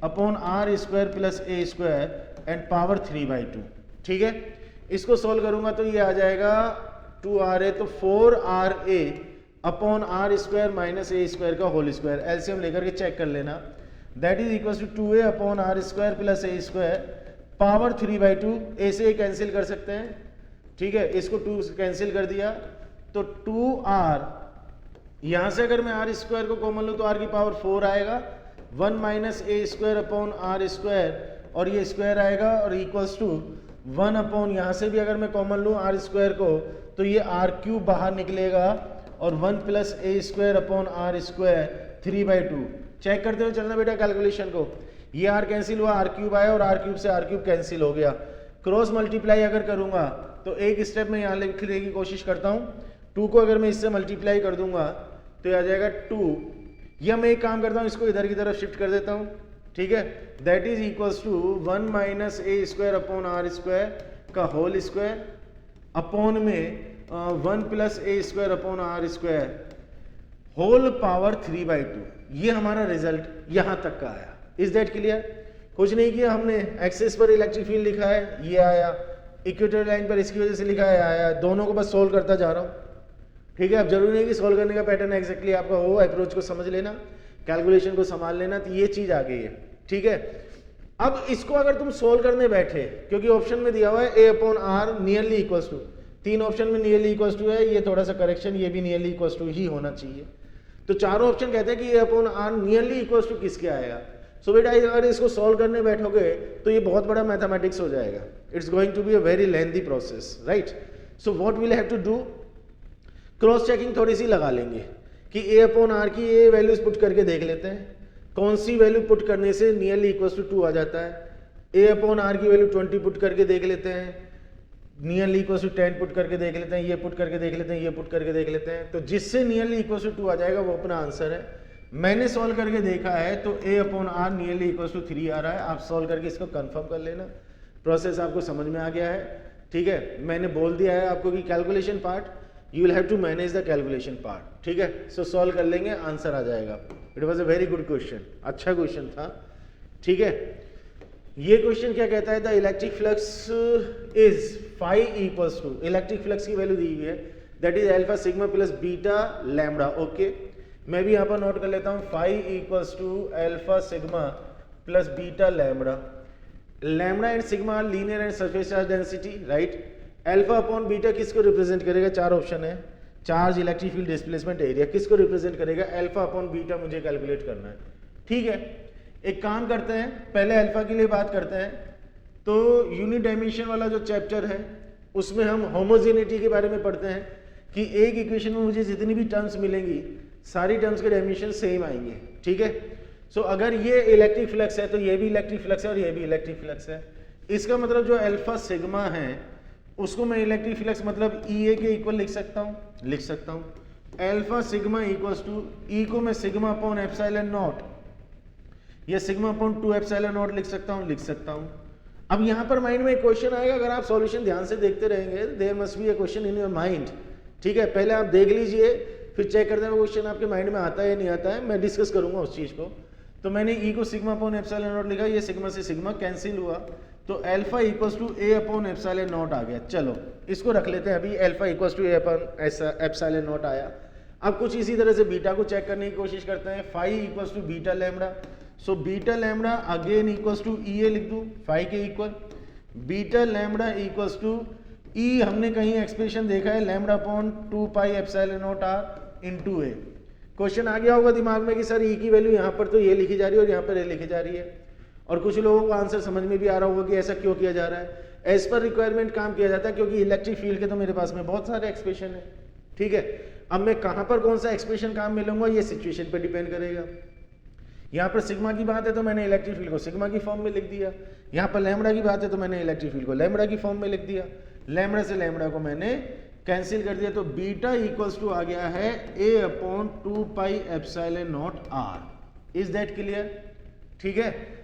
upon R square plus A square and power 3/2। ठीक है, इसको सॉल्व करूंगा तो ये आ जाएगा 2ra, तो 4ra upon R square minus A square का होल स्क्वायर, एलसीएम लेकर के चेक कर लेना, that is equal to 2a upon R square plus A square power 3/2। A से ए कैंसिल कर सकते हैं, ठीक है, इसको 2 से कैंसिल कर दिया तो 2r, यहां से अगर मैं आर स्क्वायर को कॉमन लूं तो r की पावर 4 आएगा, 1 minus A square upon R square, और ये स्क्वायर आएगा और इक्वल्स टू 1 अपॉन, यहां से भी अगर मैं कॉमन लूं आर स्क्वायर को तो ये आर क्यूब बाहर निकलेगा, और 1 प्लस ए square upon R square 3/2। Check करते हुए चलना बेटा कैलकुलेशन को, ये आर कैंसिल हुआ, आर क्यूब आया और आर क्यूब से आर क्यूब कैंसिल हो गया। क्रॉस मल्टीप्लाई अगर करूंगा तो एक स्टेप में यहाँ लिखने की कोशिश करता हूँ, 2 को अगर मैं इससे मल्टीप्लाई कर दूंगा तो ये आ जाएगा 2, या मैं एक काम करता हूँ इसको इधर की तरफ शिफ्ट कर देता हूँ। ठीक है, that is equals to 1 minus A square upon R square का होल स्क्वायर अपॉन में 1 प्लस ए square upon R square whole power 3/2। ये हमारा रिजल्ट यहां तक का आया। Is that clear? कुछ नहीं किया हमने, एक्सेस पर इलेक्ट्रिक फील्ड लिखा है, ये आया, इक्वेटर लाइन पर इसकी वजह से लिखा है, आया, दोनों को बस सोल्व करता जा रहा हूं। ठीक है, अब जरूरी नहीं कि सोल्व करने का पैटर्न एग्जैक्टली आपका हो, अप्रोच को समझ लेना, कैलकुलेशन को संभाल लेना, तो ये चीज आ गई है। ठीक है, अब इसको अगर तुम सोल्व करने बैठे, क्योंकि ऑप्शन में दिया हुआ है a upon R nearly equals to, 3 option में नियरली इक्वल्स टू है, ये थोड़ा सा करेक्शन, ये भी नियरली इक्वल्स टू ही होना चाहिए। तो चारों ऑप्शन कहते हैं कि a upon R nearly equals to किसके आएगा। सो बेटा अगर इसको सॉल्व करने बैठोगे तो ये बहुत बड़ा मैथमेटिक्स हो जाएगा, it's going to be a very lengthy process, right. So what will have to do, cross checking थोड़ी सी लगा लेंगे कि ए अपॉन आर की ए वैल्यूज पुट करके देख लेते हैं, कौन सी वैल्यू पुट करने से नियरली इक्वल्स टू 2 आ जाता है। ए अपॉन आर की वैल्यू 20 पुट करके देख लेते हैं, नियरली इक्वल्स टू 10 पुट करके देख लेते हैं, ये पुट करके देख लेते हैं, ये पुट करके देख लेते हैं, तो जिससे नियरली इक्वल्स टू 2 आ जाएगा वो अपना आंसर है। मैंने सॉल्व करके देखा है तो a upon R nearly equals to 3 आ रहा है। आप सॉल्व करके इसको कंफर्म कर लेना, प्रोसेस आपको समझ में आ गया है। ठीक है, मैंने बोल दिया है आपको कि calculation part you will have to manage the calculation part. ठीक है, सो सॉल्व कर लेंगे, आंसर आ जाएगा। It was a very good question, अच्छा क्वेश्चन था। ठीक है, ये क्वेश्चन क्या कहता है, the electric flux is phi equals to, electric flux की वैल्यू दी हुई है, that is alpha sigma plus beta lambda. Okay, मैं भी यहाँ पर नोट कर लेता हूँ, phi equals to alpha sigma plus beta lambda. Lambda and sigma are linear and surface charge density, right. Alpha upon beta किसको रिप्रेजेंट करेगा, 4 option है, charge, electric field, displacement, area, किसको रिप्रेजेंट करेगा, अल्फा अपॉन बीटा मुझे calculate करना है। ठीक है, एक काम करते हैं, पहले अल्फा के लिए बात करते हैं। तो यूनिट डायमेंशन वाला जो चैप्टर है उसमें हम होमोजेनिटी के बारे में पढ़ते हैं कि एक इक्वेशन में मुझे जितनी भी टर्म्स मिलेंगी सारी टर्म्स के डायमेंशन सेम आएंगे। ठीक है, सो अगर ये इलेक्ट्रिक फ्लक्स है तो ये भी इलेक्ट्रिक फ्लक्स है और ये भी इलेक्ट्रिक फ्लक्स है। इसका मतलब जो अल्फा सिग्मा है उसको मैं इलेक्ट्रिक फ्लक्स मतलब ई ए के इक्वल लिख सकता हूँ, अल्फा सिग्मा इक्वल्स टू ई को मैं सिग्मा अपॉन एप्सिलॉन नॉट या सिग्मा अपॉन 2 एप्सिलॉन नॉट लिख सकता हूँ। अब यहाँ पर माइंड में एक क्वेश्चन आएगा, अगर आप सॉल्यूशन ध्यान से देखते रहेंगे, there must be a question in your mind. ठीक है, पहले आप देख लीजिए, फिर चेक करते हैं वो क्वेश्चन आपके माइंड में आता है या नहीं आता है, मैं डिस्कस करूंगा उस चीज को। तो मैंने ई को सिग्मा अपॉन एप्सिलॉन नॉट लिखा, ये सिग्मा से सिग्मा कैंसिल हुआ, तो alpha equals to a upon epsilon naught आ गया। चलो इसको रख लेते हैं अभी, alpha equals to a upon epsilon naught आया। अब कुछ इसी तरह से बीटा को चेक करने की कोशिश करते हैं, phi equals to beta lambda, so beta lambda again equals to E a लिख दूं, फाई के equal, beta lambda equals to E हमने कहीं एक्सप्रेशन देखा है lambda upon 2 pi epsilon naught R into a. Question आ गया होगा दिमाग में कि सर ई की वैल्यू यहाँ पर तो ये लिखी जा रही है और यहाँ पर ए लिखी जा रही है, और कुछ लोगों को आंसर समझ में भी आ रहा होगा कि ऐसा क्यों किया जा रहा है। एज पर रिक्वायरमेंट काम किया जाता है, क्योंकि इलेक्ट्रिक फील्ड के तो मेरे पास में बहुत सारे एक्सप्रेशन है, ठीक है। अब मैं कहाँ पर कौन सा एक्सप्रेशन काम में लूंगा ये सिचुएशन पर डिपेंड करेगा। यहाँ पर सिग्मा की बात है तो मैंने इलेक्ट्रिक फील्ड को सिग्मा की फॉर्म में लिख दिया, यहाँ पर लैम्बडा की बात है तो मैंने इलेक्ट्रिक फील्ड को लैम्बडा की फॉर्म में लिख दिया, लैम्बडा से लैम्बडा को मैंने कैंसिल कर दिया, तो बीटा इक्वल्स टू आ गया है a upon 2 pi epsilon naught R. Is that clear? ठीक है।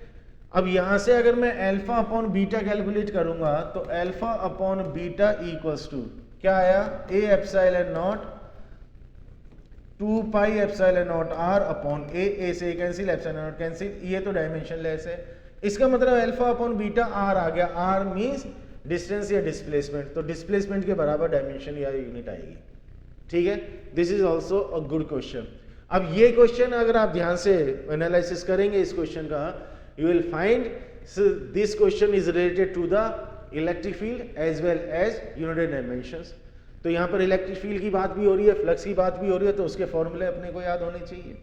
अब यहां से अगर मैं अल्फा अपॉन बीटा कैलकुलेट करूंगा तो alpha upon beta equals to क्या आया, a epsilon naught 2 pi epsilon naught R upon a से कैंसिल, एप्सिलॉन नॉट कैंसिल, ये तो डायमेंशन लेस है। इसका मतलब अल्फा अपॉन बीटा आर आ गया, आर मींस डिस्टेंस या डिस्प्लेसमेंट, तो डिस्प्लेसमेंट के बराबर डायमेंशन या यूनिट आएगी, ठीक है। This is also a good question. अब ये क्वेश्चन अगर आप ध्यान से एनालिसिस करेंगे इस क्वेश्चन का, you will find this question is related to the electric field as well as unit dimensions। तो यहाँ पर इलेक्ट्रिक फील्ड की बात भी हो रही है, फ्लक्स की बात भी हो रही है, तो उसके फॉर्मूले अपने को याद होने चाहिए,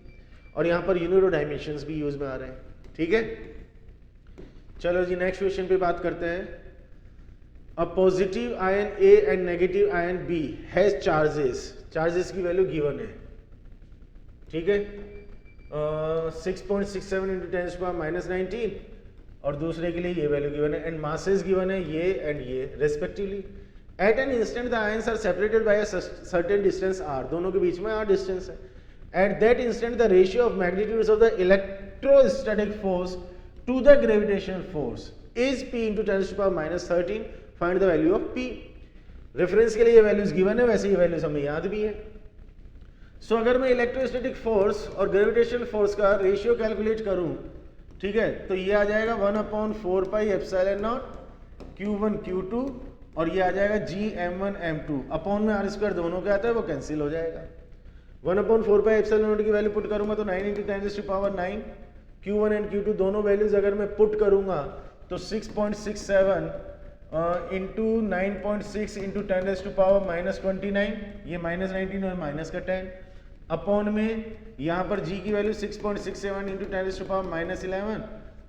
और यहाँ पर यूनिट डायमेंशंस भी यूज में आ रहे हैं, ठीक है। चलो जी नेक्स्ट क्वेश्चन पे बात करते हैं। A positive ion A and negative ion B has charges की वैल्यू गिवन है, ठीक है। 6.67 इंटू 10⁻⁻19 और दूसरे के लिए ये वैल्यू गिवन है, एंड मासेस गिवन है ये एंड ये respectively. At an instant the ions are separated by a certain distance r, दोनों के बीच में r डिस्टेंस है। At that instant the ratio of magnitudes of the electrostatic force to the gravitational force is p into 10⁻13। Find the value of p। Reference के लिए ये values given है, वैसे ये वैल्यूज हमें याद भी है। सो अगर मैं इलेक्ट्रोस्टैटिक फोर्स और ग्रेविटेशनल फोर्स का रेशियो कैलकुलेट करूं, ठीक है, तो ये आ जाएगा 1/4 pi epsilon naught Q1 Q2, और ये आ जाएगा Gm1 M2 अपॉन में r स्क्वायर दोनों के आता है वो कैंसिल हो जाएगा। 1/4 पाई एप्सिलॉन नॉट की वैल्यू पुट करूंगा तो 9 इंटू 10⁻9, Q1 एंड Q2 दोनों वैल्यूज अगर मैं पुट करूंगा तो 6.67 इंटू 9.6 इंटू 10⁻⁻29, ये -19 और माइनस का 10 अपॉन में यहाँ पर g की वैल्यू 6.67 इंटू 10⁻11,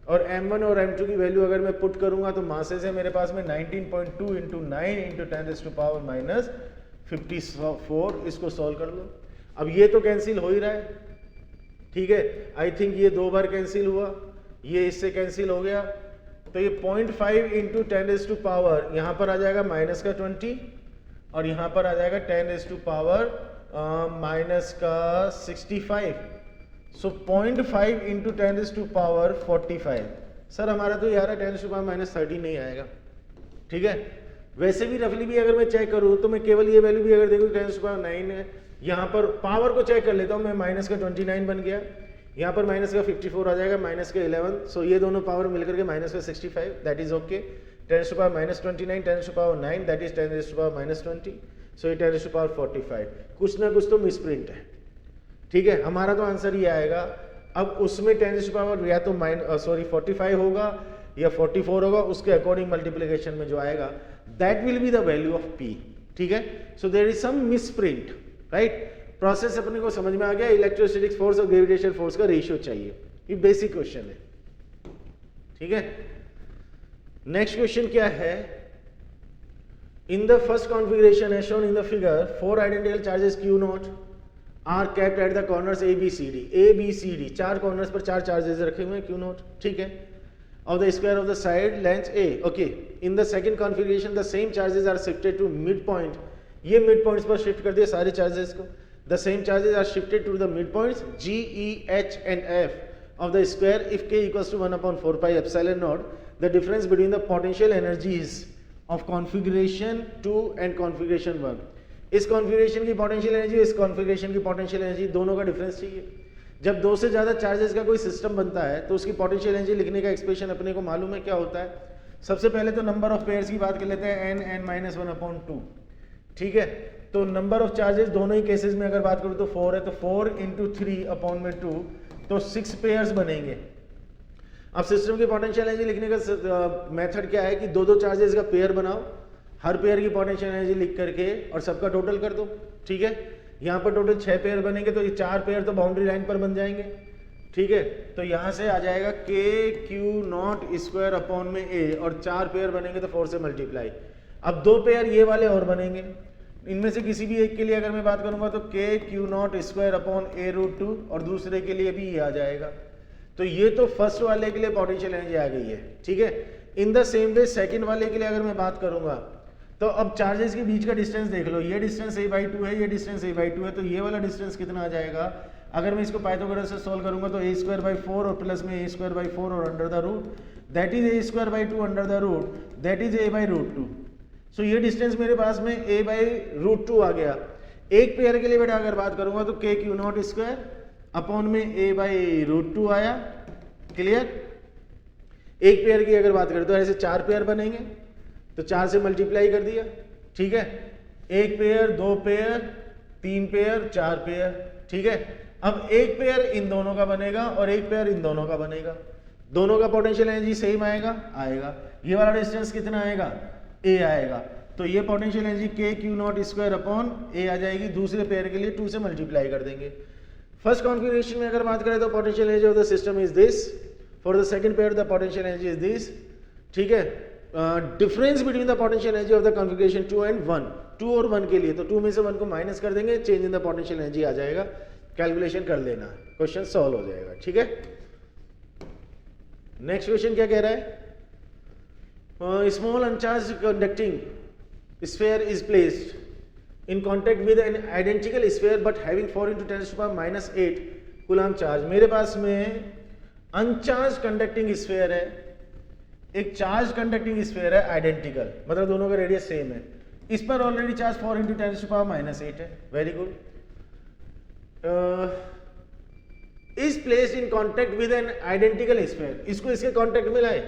और m1 और m2 की वैल्यू अगर मैं पुट करूंगा तो मासेस है मेरे पास में 19.2 इंटू 9 इंटू 10⁻⁻54। इसको सॉल्व कर लो। अब ये तो कैंसिल हो ही रहा है, ठीक है। आई थिंक ये 2 बार कैंसिल हुआ, ये इससे कैंसिल हो गया, तो ये 0.5 इंटू 10⁻, यहाँ पर आ जाएगा माइनस का 20 और यहाँ पर आ जाएगा 10⁻⁻65। सो 0.5 इंटू 10⁻45। सर हमारा तो यार 10⁻⁻13 नहीं आएगा, ठीक है। वैसे भी रफली भी अगर मैं चेक करूँ तो मैं केवल ये वैल्यू भी अगर देखूँ 10⁻9 है, यहाँ पर पावर को चेक कर लेता हूँ मैं, माइनस का 29 बन गया, यहाँ पर माइनस का 54 आ जाएगा, माइनस का 11, सो ये दोनों पावर मिलकर के माइनस का 65, that is okay. 10⁻⁻29 10⁻9 that is 10⁻�20, सो ये 10⁻45। कुछ ना कुछ तो मिसप्रिंट है, ठीक है। हमारा तो आंसर ये आएगा। अब उसमें 10⁻, या तो 45 होगा या 44 होगा, उसके अकॉर्डिंग मल्टीप्लीकेशन में जो आएगा that will be the value of p, ठीक है। So there is some misprint, right. Process अपने को समझ में आ गया। इलेक्ट्रोस्टैटिक फोर्स और ग्रेविटेशनल फोर्स का रेशियो चाहिए, ये बेसिक क्वेश्चन है, ठीक है। नेक्स्ट क्वेश्चन क्या है, in the first configuration as shown in the figure 4 identical charges Q0 are kept at the corners A B C D, 4 corners पर 4 चार्जेस रखे हुए हैं Q0, ठीक है, of the square of the side length A, okay. In the second configuration the same charges are shifted to mid point, ये mid points पर shift कर दिया सारे चार्जेस को। The same charges are shifted to the midpoints G, E, H and F of the square if K equals to 1/4 pi epsilon naught. The difference between the potential energies of configuration 2 and configuration 1. इस configuration की potential energy, इस configuration की potential energy, दोनों का difference चाहिए। जब 2 से ज़्यादा चार्जेस का कोई सिस्टम बनता है तो उसकी पोटेंशियल एनर्जी लिखने का एक्सप्रेशन अपने को मालूम है क्या होता है। सबसे पहले तो नंबर ऑफ पेयर्स की बात कर लेते हैं, n(-1/2), ठीक है। तो नंबर ऑफ चार्जेस दोनों ही केसेस में अगर बात करूं तो 4 है, तो 4 इंटू 3/2, तो 6 पेयर्स बनेंगे। अब सिस्टम की पोटेंशियल एनर्जी लिखने का मेथड क्या है कि 2 चार्जेस का पेयर बनाओ, हर पेयर की पोटेंशियल एनर्जी लिख करके और सबका टोटल कर दो, ठीक है। यहाँ पर टोटल 6 पेयर बनेंगे तो ये 4 पेयर तो बाउंड्री लाइन पर बन जाएंगे, ठीक है। तो यहाँ से आ जाएगा के क्यू नॉट स्क्वायर अपॉन में ए, और 4 पेयर बनेंगे तो 4 से मल्टीप्लाई। अब 2 पेयर ये वाले और बनेंगे, इनमें से किसी भी एक के लिए अगर मैं बात करूंगा तो K q not square upon a root 2, और दूसरे के लिए भी ये आ जाएगा। तो ये तो फर्स्ट वाले के लिए पोटेंशियल एनर्जी आ गई है, ठीक है। In the same way second वाले के लिए अगर मैं बात करूंगा तो अब चार्जेस के बीच का डिस्टेंस देख लो, ये डिस्टेंस a/2 है, ये डिस्टेंस a/2 है, तो ये वाला डिस्टेंस कितना आ जाएगा? अगर मैं इसको पाइथागोरस से सॉल्व करूंगा तो a²/4 और प्लस में a²/4 और under the root that is a²/2 under the root that is a/√2। So ये डिस्टेंस मेरे पास में a/√2 आ गया। एक पेयर के लिए बेटा अगर बात करूंगा तो K q not square upon में a/√2 आया, क्लियर। एक पेयर की अगर बात करें तो ऐसे 4 पेयर बनेंगे तो 4 से मल्टीप्लाई कर दिया, ठीक है। एक पेयर, 2 पेयर, 3 पेयर, 4 पेयर, ठीक है। अब एक पेयर इन दोनों का बनेगा और एक पेयर इन दोनों का बनेगा, दोनों का पोटेंशियल एनर्जी सेम आएगा। ये वाला डिस्टेंस कितना आएगा? a आएगा। तो ये पोटेंशियल एनर्जी के q not square upon a आ जाएगी। दूसरे पेयर के लिए 2 से मल्टीप्लाई कर देंगे। फर्स्ट कॉन्फ़िगरेशन में अगर बात करें तो potential energy of the system is this, for the second pair the potential energy is this, ठीक है। Difference between the potential energy of the configuration 2 and 1, 2 और 1 के लिए तो 2 में से 1 को माइनस कर देंगे, change in the potential energy आ जाएगा। कैलकुलेशन कर लेना, क्वेश्चन सॉल्व हो जाएगा, ठीक है। नेक्स्ट क्वेश्चन क्या कह रहा है? Small uncharged conducting sphere is placed in contact with an identical sphere but having 4 × 10⁻⁸ coulomb charge. मेरे पास में अनचार्ज कंडक्टिंग स्फीयर है, एक चार्ज कंडक्टिंग स्फीयर है आइडेंटिकल, मतलब दोनों का रेडियस सेम है। इस पर ऑलरेडी चार्ज 4 × 10⁻⁸ है, very good. Is placed in contact with an identical sphere, इसको इसके कॉन्टेक्ट में लाए,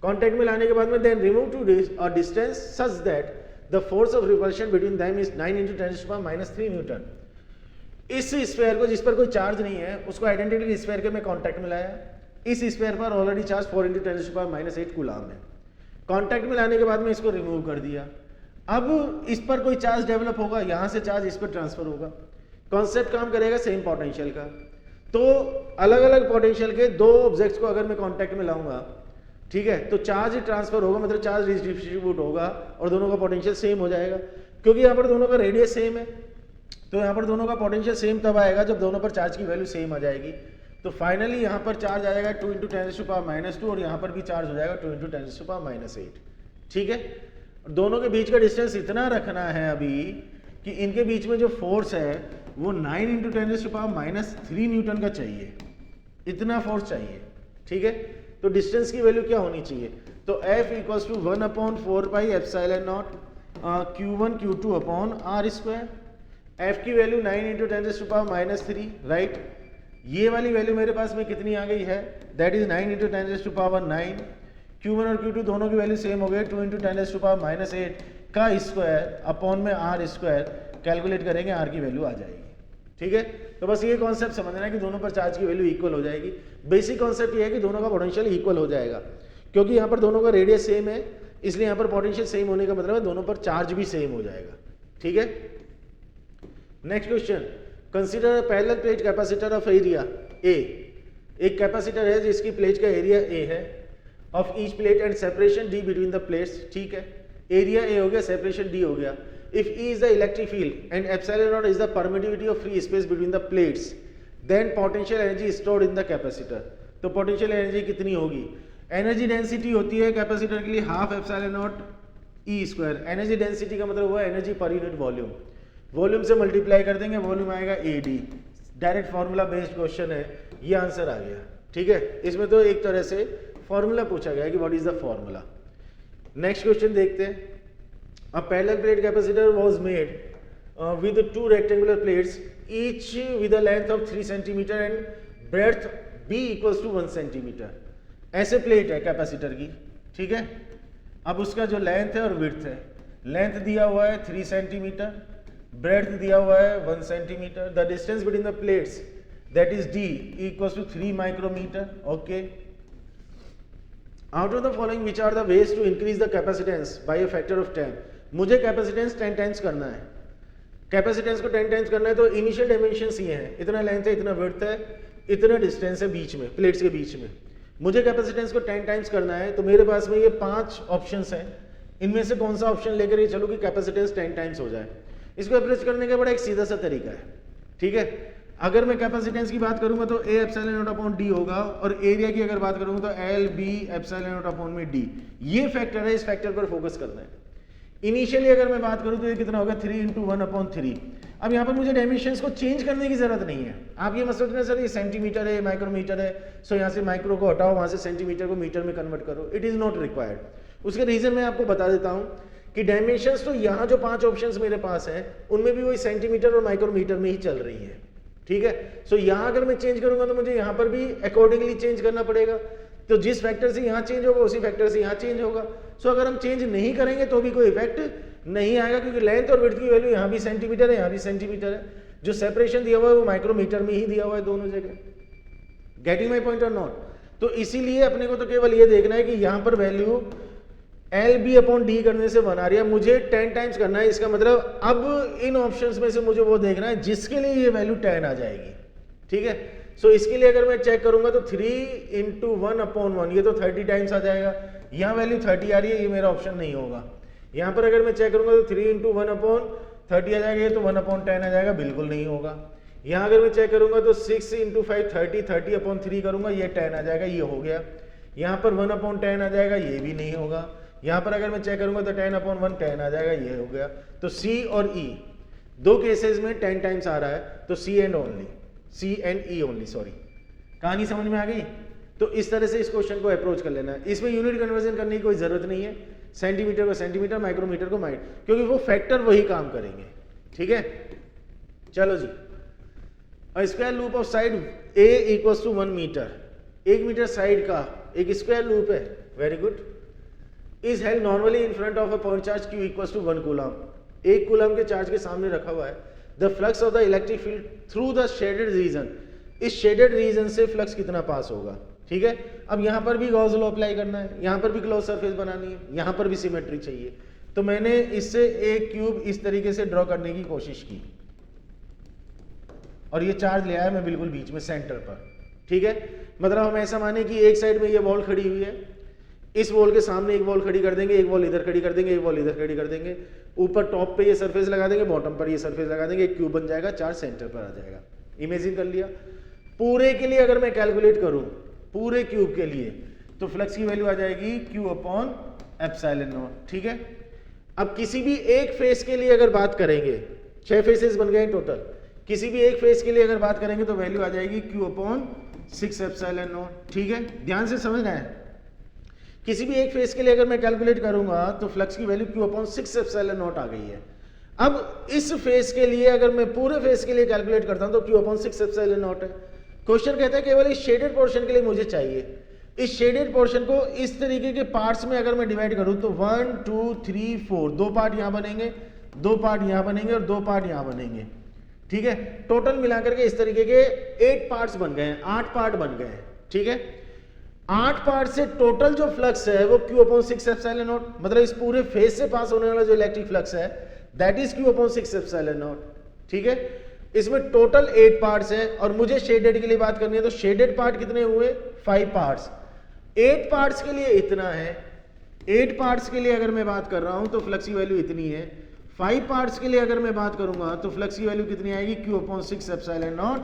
कॉन्टेक्ट में लाने के बाद में then remove to a distance such that the force of repulsion between them is 9 × 10⁻³ newton. इस स्फीयर को, जिस पर कोई चार्ज नहीं है, उसको आइडेंटिकल स्फीयर के में कॉन्टेक्ट में लाया। इस स्फीयर पर ऑलरेडी चार्ज 4 × 10⁻⁸ कूलम है। कॉन्टेक्ट में लाने के बाद में इसको रिमूव कर दिया। अब इस पर कोई चार्ज डेवलप होगा, यहां से चार्ज इस पर ट्रांसफर होगा, कॉन्सेप्ट काम करेगा सेम पोटेंशियल का। तो अलग अलग पोटेंशियल के 2 ऑब्जेक्ट्स को अगर मैं कॉन्टेक्ट में लाऊंगा, ठीक है, तो चार्ज ट्रांसफर होगा, मतलब चार्ज डिस्ट्रीब्यूट होगा और दोनों का पोटेंशियल सेम हो जाएगा। क्योंकि यहाँ पर दोनों का रेडियस सेम है तो यहाँ पर दोनों का पोटेंशियल सेम तब आएगा जब दोनों पर चार्ज की वैल्यू सेम आ जाएगी। तो फाइनली यहाँ पर चार्ज आ जाएगा 2 × 10⁻² और यहाँ पर भी चार्ज हो जाएगा 2 × 10⁻8, ठीक है। दोनों के बीच का डिस्टेंस इतना रखना है अभी कि इनके बीच में जो फोर्स है वो 9 × 10⁻³ न्यूटन का चाहिए, इतना फोर्स चाहिए, ठीक है। तो डिस्टेंस की वैल्यू क्या होनी चाहिए? तो F = 1/4πε0 Q1 Q2 upon r²। F की वैल्यू 9 × 10⁻³ राइट। ये वाली वैल्यू मेरे पास में कितनी आ गई है? That is 9 × 10⁻9। Q1 और Q2 दोनों की वैल्यू सेम हो गई, 2 × 10⁻8 का स्क्वायर अपॉन में r²। कैलकुलेट करेंगे, r की वैल्यू आ जाएगी, ठीक है। तो बस ये कॉन्सेप्ट समझना है कि दोनों पर चार्ज की वैल्यू इक्वल हो जाएगी। बेसिक कॉन्सेप्ट ये है कि दोनों का पोटेंशियल इक्वल हो जाएगा, क्योंकि यहाँ पर दोनों का रेडियस सेम है, इसलिए यहाँ पर पोटेंशियल सेम होने का मतलब है दोनों पर चार्ज भी सेम हो जाएगा, ठीक है। Next question, consider parallel plate capacitor of area A. एक कैपेसिटर है जिसकी प्लेट का एरिया ए है, of each plate and separation D between the plates, ठीक है। एरिया ए हो गया, सेपरेशन डी हो गया। If E is the electric field and epsilon is the permittivity of free space between the plates, then potential energy is stored in the capacitor। तो potential energy कितनी होगी? Energy density होती है capacitor के लिए half epsilon E²। Energy density का मतलब हुआ energy per unit volume. Volume से मल्टीप्लाई कर देंगे, वॉल्यूम आएगा AD। Direct formula based question है, ये आंसर आ गया, ठीक है। इसमें तो एक तरह से फॉर्मूला पूछा गया कि what is the formula. Next question देखते हैं। A parallel plate capacitor was made with 2 rectangular plates, each with a length of 3 cm and breadth B = 1 cm। ऐसे प्लेट है कैपेसिटर की, ठीक है। अब उसका जो लेंथ है और विड्थ है, लेंथ दिया हुआ है 3 cm, ब्रेड्थ दिया हुआ है 1 cm। The distance between the plates that is D = 3 micrometer, okay. Out of the following which are the ways to increase the capacitance by a factor of 10। मुझे capacitance 10 times करना है, capacitance को 10 times करना है, तो initial dimensions ये हैं, इतना लेंथ है, इतना विड्थ है, इतना डिस्टेंस है बीच में, प्लेट्स के बीच में। मुझे कैपेसिटेंस को 10 टाइम्स करना है, तो मेरे पास में ये 5 ऑप्शंस हैं, इनमें से कौन सा ऑप्शन लेकर ये चलो कि कैपेसिटेंस 10 टाइम्स हो जाए। इसको अप्रोच करने का बड़ा एक सीधा सा तरीका है, ठीक है। अगर मैं कैपेसिटेंस की बात करूंगा तो A epsilon not upon D होगा, और एरिया की अगर बात करूंगा तो L B epsilon not upon में D। ये फैक्टर है, इस फैक्टर पर फोकस करना है। इनिशियली अगर मैं बात करूं तो ये कितना होगा 3 × 1/3। अब यहाँ पर मुझे डायमेंशंस को चेंज करने की जरूरत नहीं है। आप ये मत सोचना सर ये सेंटीमीटर है, माइक्रोमीटर है, सो यहाँ से माइक्रो को हटाओ, वहां से सेंटीमीटर को मीटर में कन्वर्ट करो। It is not required. उसके रीजन मैं आपको बता देता हूँ कि डायमेंशंस तो यहाँ जो 5 ऑप्शंस मेरे पास हैं उनमें भी वही सेंटीमीटर और माइक्रोमीटर में ही चल रही है, ठीक है। सो यहाँ अगर मैं चेंज करूंगा तो मुझे यहाँ पर भी अकॉर्डिंगली चेंज करना पड़ेगा। तो जिस फैक्टर से यहाँ चेंज होगा उसी फैक्टर से यहाँ चेंज होगा। सो अगर हम चेंज नहीं करेंगे तो भी कोई इफेक्ट नहीं आएगा, क्योंकि लेंथ और विड्थ की वैल्यू यहाँ भी सेंटीमीटर है, यहाँ भी सेंटीमीटर है। जो सेपरेशन दिया हुआ है वो माइक्रोमीटर में ही दिया हुआ है दोनों जगह। गेटिंग माई पॉइंट और नॉट? तो इसीलिए अपने को तो केवल ये देखना है कि यहाँ पर वैल्यू LB/D करने से 1 आ रही है, मुझे 10 टाइम्स करना है। इसका मतलब अब इन ऑप्शंस में से मुझे वो देखना है जिसके लिए ये वैल्यू 10 आ जाएगी, ठीक है। सो इसके लिए अगर मैं चेक करूंगा तो 3 × 1/1, ये तो 30 टाइम्स आ जाएगा। यहाँ वैल्यू 30 आ रही है, ये मेरा ऑप्शन नहीं होगा। यहाँ पर अगर मैं चेक करूंगा तो 3 × 1/30 आ जाएगा, ये तो 1/10 आ जाएगा, बिल्कुल नहीं होगा। यहाँ अगर मैं चेक करूंगा तो 6 × 5 30, 30/3 करूंगा, ये 10 आ जाएगा, ये हो गया। यहाँ पर 1/10 आ जाएगा, ये भी नहीं होगा। यहाँ पर अगर मैं चेक करूंगा तो 10/1 10 आ जाएगा, ये हो गया। तो C और E दो केसेस में 10 टाइम्स आ रहा है, तो C and E only, sorry. कहानी समझ में आ गई? तो इस तरह से इस क्वेश्चन को अप्रोच कर लेना है। इसमें यूनिट कन्वर्जन करने की कोई जरूरत नहीं है, सेंटीमीटर को सेंटीमीटर, माइक्रोमीटर को माइक्रो, क्योंकि वो फैक्टर वही काम करेंगे, ठीक है। चलो जी, square loop of side A = 1 metre, 1 metre side का एक स्क्वायर लूप है, very good, is held normally in front of a point charge Q = 1 coulomb, 1 coulomb के चार्ज के सामने रखा हुआ है। The flux of the electric field through the shaded region, इस शेडेड रीजन से फ्लक्स कितना पास होगा, ठीक है। अब यहाँ पर भी गॉस लॉ अप्लाई करना है, यहाँ पर भी क्लोज सरफेस बनानी है, यहाँ पर भी सिमेट्री चाहिए। तो मैंने इससे एक क्यूब इस तरीके से ड्रॉ करने की कोशिश की, और ये चार्ज ले आया मैं बिल्कुल बीच में सेंटर पर, ठीक है। मतलब हम ऐसा माने कि एक साइड में ये वॉल खड़ी हुई है, इस वॉल के सामने एक वॉल खड़ी कर देंगे, एक वॉल इधर खड़ी कर देंगे, एक वॉल इधर खड़ी कर देंगे, ऊपर टॉप पे ये सरफेस लगा देंगे, बॉटम पर ये सरफेस लगा देंगे, एक क्यूब बन जाएगा, चार्ज सेंटर पर आ जाएगा। इमेजिन कर लिया। पूरे के लिए अगर मैं कैलकुलेट करूं, पूरे क्यूब के लिए, तो फ्लक्स की वैल्यू आ जाएगी Q/ε0, ठीक है। अब किसी भी एक फेस के लिए अगर बात करेंगे, 6 फेसेस बन गए टोटल, किसी भी एक फेस के लिए अगर बात करेंगे तो वैल्यू आ जाएगी Q/6ε0, ठीक है। ध्यान से समझना है, किसी भी एक फेस के लिए अगर मैं कैलकुलेट करूंगा तो फ्लक्स की वैल्यू Q/6ε0 आ गई है। अब इस फेस के लिए अगर मैं पूरे फेस के लिए कैलकुलेट करता हूं तो Q/6ε0 है। क्वेश्चन कहता है केवल इस शेडेड पोर्शन के लिए मुझे चाहिए। इस शेडेड पोर्शन को इस तरीके के पार्ट्स में अगर मैं डिवाइड करूं तो 1 2 3 4, 2 पार्ट यहां बनेंगे, 2 पार्ट यहां बनेंगे और 2 पार्ट यहां बनेंगे, ठीक है। टोटल मिलाकर के इस तरीके के 8 पार्ट्स बन गए हैं, 8 पार्ट बन गए हैं, ठीक है। 8 पार्ट से टोटल जो फ्लक्स है वो Q/6ε0, मतलब इस पूरे फेस से पास होने वाला जो इलेक्ट्रिक फ्लक्स है दैट इज Q/6ε0, ठीक है। इसमें टोटल 8 पार्ट्स हैं और मुझे शेडेड के लिए बात करनी है, तो शेडेड पार्ट कितने हुए? 5 पार्ट्स। 8 पार्ट्स के लिए इतना है, 8 पार्ट्स के लिए अगर मैं बात कर रहा हूं तो फ्लक्स की वैल्यू इतनी है। 5 पार्ट्स के लिए अगर मैं बात करूंगा तो फ्लक्स की वैल्यू कितनी आएगी? Q/6ε0,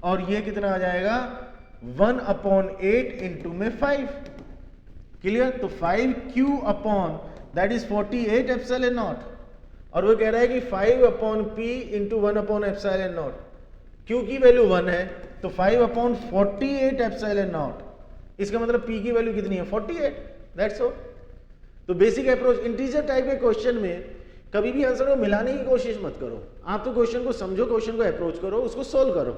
और ये कितना आ जाएगा? 1/8 इंटू में 5, क्लियर। तो 5Q/ दैट इज 48ε0, और वो कह रहा है कि 5/P इंटू 1/ε0, Q की वैल्यू 1 है तो 5/48ε0, इसका मतलब P की वैल्यू कितनी है? 48, दैट्स ऑल। तो बेसिक अप्रोच इंटीजर टाइप के क्वेश्चन में कभी भी आंसर को मिलाने की कोशिश मत करो, आप तो क्वेश्चन को समझो, क्वेश्चन को अप्रोच करो, उसको सोल्व करो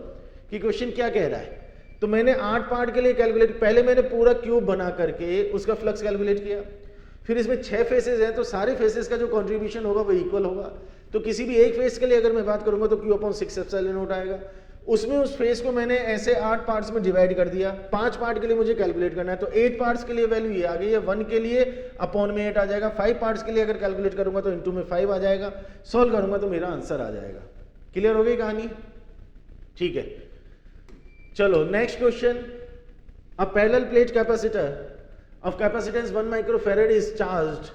कि क्वेश्चन क्या कह रहा है। तो मैंने 8 पार्ट के लिए कैलकुलेट, पहले मैंने पूरा क्यूब बना करके उसका फ्लक्स कैलकुलेट किया, फिर इसमें 6 फेसेस हैं तो सारे फेसेस का जो कंट्रीब्यूशन होगा वो इक्वल होगा। तो किसी भी एक फेस के लिए अगर मैं बात करूंगा तो Q/6ε0 आएगा, उसमें उस फेज को मैंने ऐसे 8 पार्ट्स में डिवाइड कर दिया, 5 पार्ट के लिए मुझे कैलकुलेट करना है, तो 8 पार्ट्स के लिए वैल्यू ये आ गई है, 1 के लिए अपॉन में 8 आ जाएगा, 5 पार्ट्स के लिए अगर कैलकुलेट करूंगा तो इनटू में 5 आ जाएगा, सॉल्व करूंगा तो मेरा आंसर आ जाएगा। क्लियर हो गई कहानी? ठीक है, चलो next question. A parallel plate capacitor of capacitance 1 microfarad is charged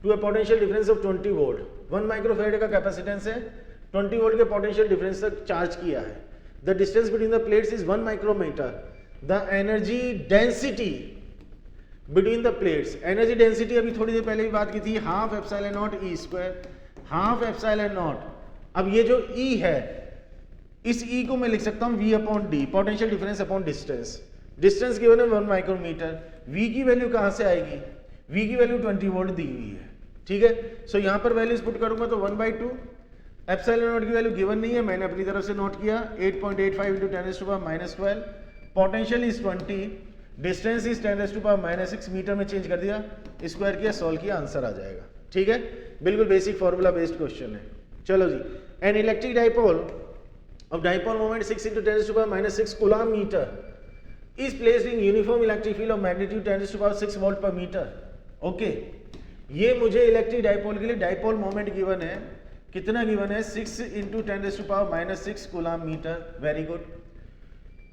to a potential difference of 20 volt। 1 microfarad का कैपेसिटेंस है, 20 वोल्ट के पोटेंशियल डिफरेंस तक चार्ज किया है। The distance between the plates is 1 micrometre. The energy density between the plates, energy density अभी थोड़ी देर पहले भी बात की थी, half epsilon naught E square, half epsilon naught. अब ये जो ई है, इस ई को मैं लिख सकता हूं V upon D, potential difference upon distance. Distance given है 1 माइक्रोमीटर, वी की वैल्यू कहां से आएगी? वी की वैल्यू 20 वोल्ट दी हुई है, ठीक है। सो यहां पर वैल्यूज पुट करूंगा तो 1/2, एप्सिलॉन नॉट की वैल्यू गिवन नहीं है, मैंने अपनी तरफ से नोट किया 8.85 × 10⁻⁻12, potential is 20, distance is 10⁻⁻6 metre में चेंज कर दिया, स्क्वायर किया, सॉल्व किया, आंसर आ जाएगा, ठीक है। बिल्कुल बेसिक फॉर्मूला बेस्ड क्वेश्चन है। चलो जी, an electric dipole of dipole moment 6 × 10⁻⁻6 coulomb metre is placed in uniform electric field of magnitude 10⁻6 volt per meter। Okay, ये मुझे इलेक्ट्रिक डाइपोल के लिए डाइपोल मोमेंट गिवन है, कितना गिवन है? 6 × 10⁻⁻6 coulomb metre. Very good.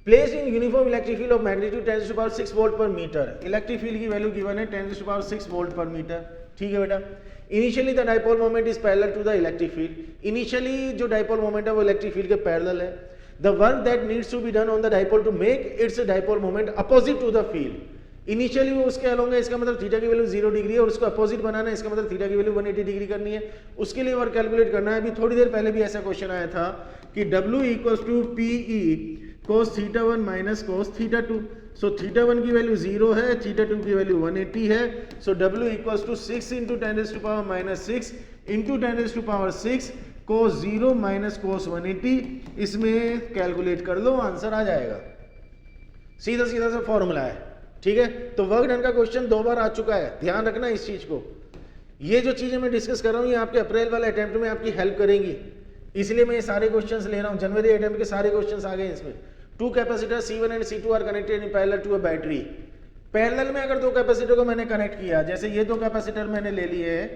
Placed in uniform electric field of magnitude 10⁻6 volt per metre, electric field की value given है 10⁻6 volt per metre, ठीक है बेटा। Initially the dipole moment is parallel to the electric field, initially जो dipole moment है वो electric field के parallel है। The work that needs to be done on the dipole to make its dipole moment opposite to the field, initially वो उसके along है, इसका मतलब थीटा की वैल्यू 0 डिग्री है, और उसको अपोजिट बनाना है, इसका मतलब थीटा की वैल्यू 180 डिग्री करनी है, उसके लिए वर्क कैलकुलेट करना है। अभी थोड़ी देर पहले भी ऐसा क्वेश्चन आया था कि W = PE cos θ1 - cos θ2। सो θ1 की वैल्यू 0 है, θ2 की वैल्यू 180 है, सो W = 6 × 10⁻⁻6 × 10⁻6 cos 0 - cos 180, इसमें कैलकुलेट कर लो, आंसर आ जाएगा। सीधा सीधा सा फॉर्मूला है, ठीक है। तो वर्क डन का क्वेश्चन 2 बार आ चुका है, ध्यान रखना इस चीज को। ये जो चीजें मैं डिस्कस कर रहा हूं ये आपके अप्रैल वाले अटेम्प्ट में आपकी हेल्प करेंगी, इसलिए मैं ये सारे क्वेश्चंस ले रहा हूं। जनवरी अटेम्प्ट के सारे क्वेश्चंस आ गए इसमें। 2 capacitor C1 and C2 are connected in parallel to a battery. Parallel में अगर 2 कैपेसिटर को मैंने कनेक्ट किया, जैसे ये 2 कैपेसिटर मैंने ले लिए हैं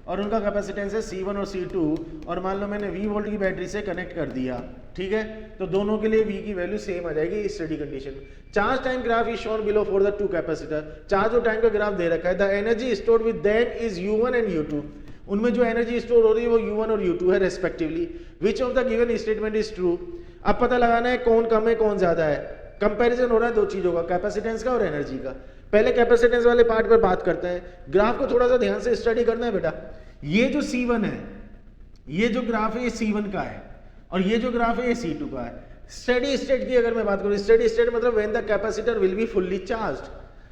और उनका कैपेसिटेंस है C1 और C2, और मान लो मैंने V वोल्ट की बैटरी से कनेक्ट कर दिया, ठीक है, तो दोनों के लिए V की वैल्यू सेम आ जाएगी इस स्टडी कंडीशन में। Charge time graph is shown below for the 2 capacitor, charge और टाइम का ग्राफ दे रखा है। The energy stored with them is U1 and U2, उनमें जो एनर्जी स्टोर हो रही है वो U1 और U2 है respectively. Which of the given statement is true? अब पता लगाना है कौन कम है कौन ज्यादा है। कंपैरिजन हो रहा है 2 चीजों का, कैपेसिटेंस का और एनर्जी का। पहले कैपेसिटेंस वाले पार्ट पर बात करते हैं। ग्राफ को थोड़ा सा ध्यान से स्टडी करना है बेटा। ये जो C1 है, ये जो ग्राफ है ये C1 का है, और ये जो ग्राफ है ये C2 का है। स्टेडी स्टेट की अगर मैं बात करूं, स्टेडी स्टेट मतलब when the capacitor will be fully charged,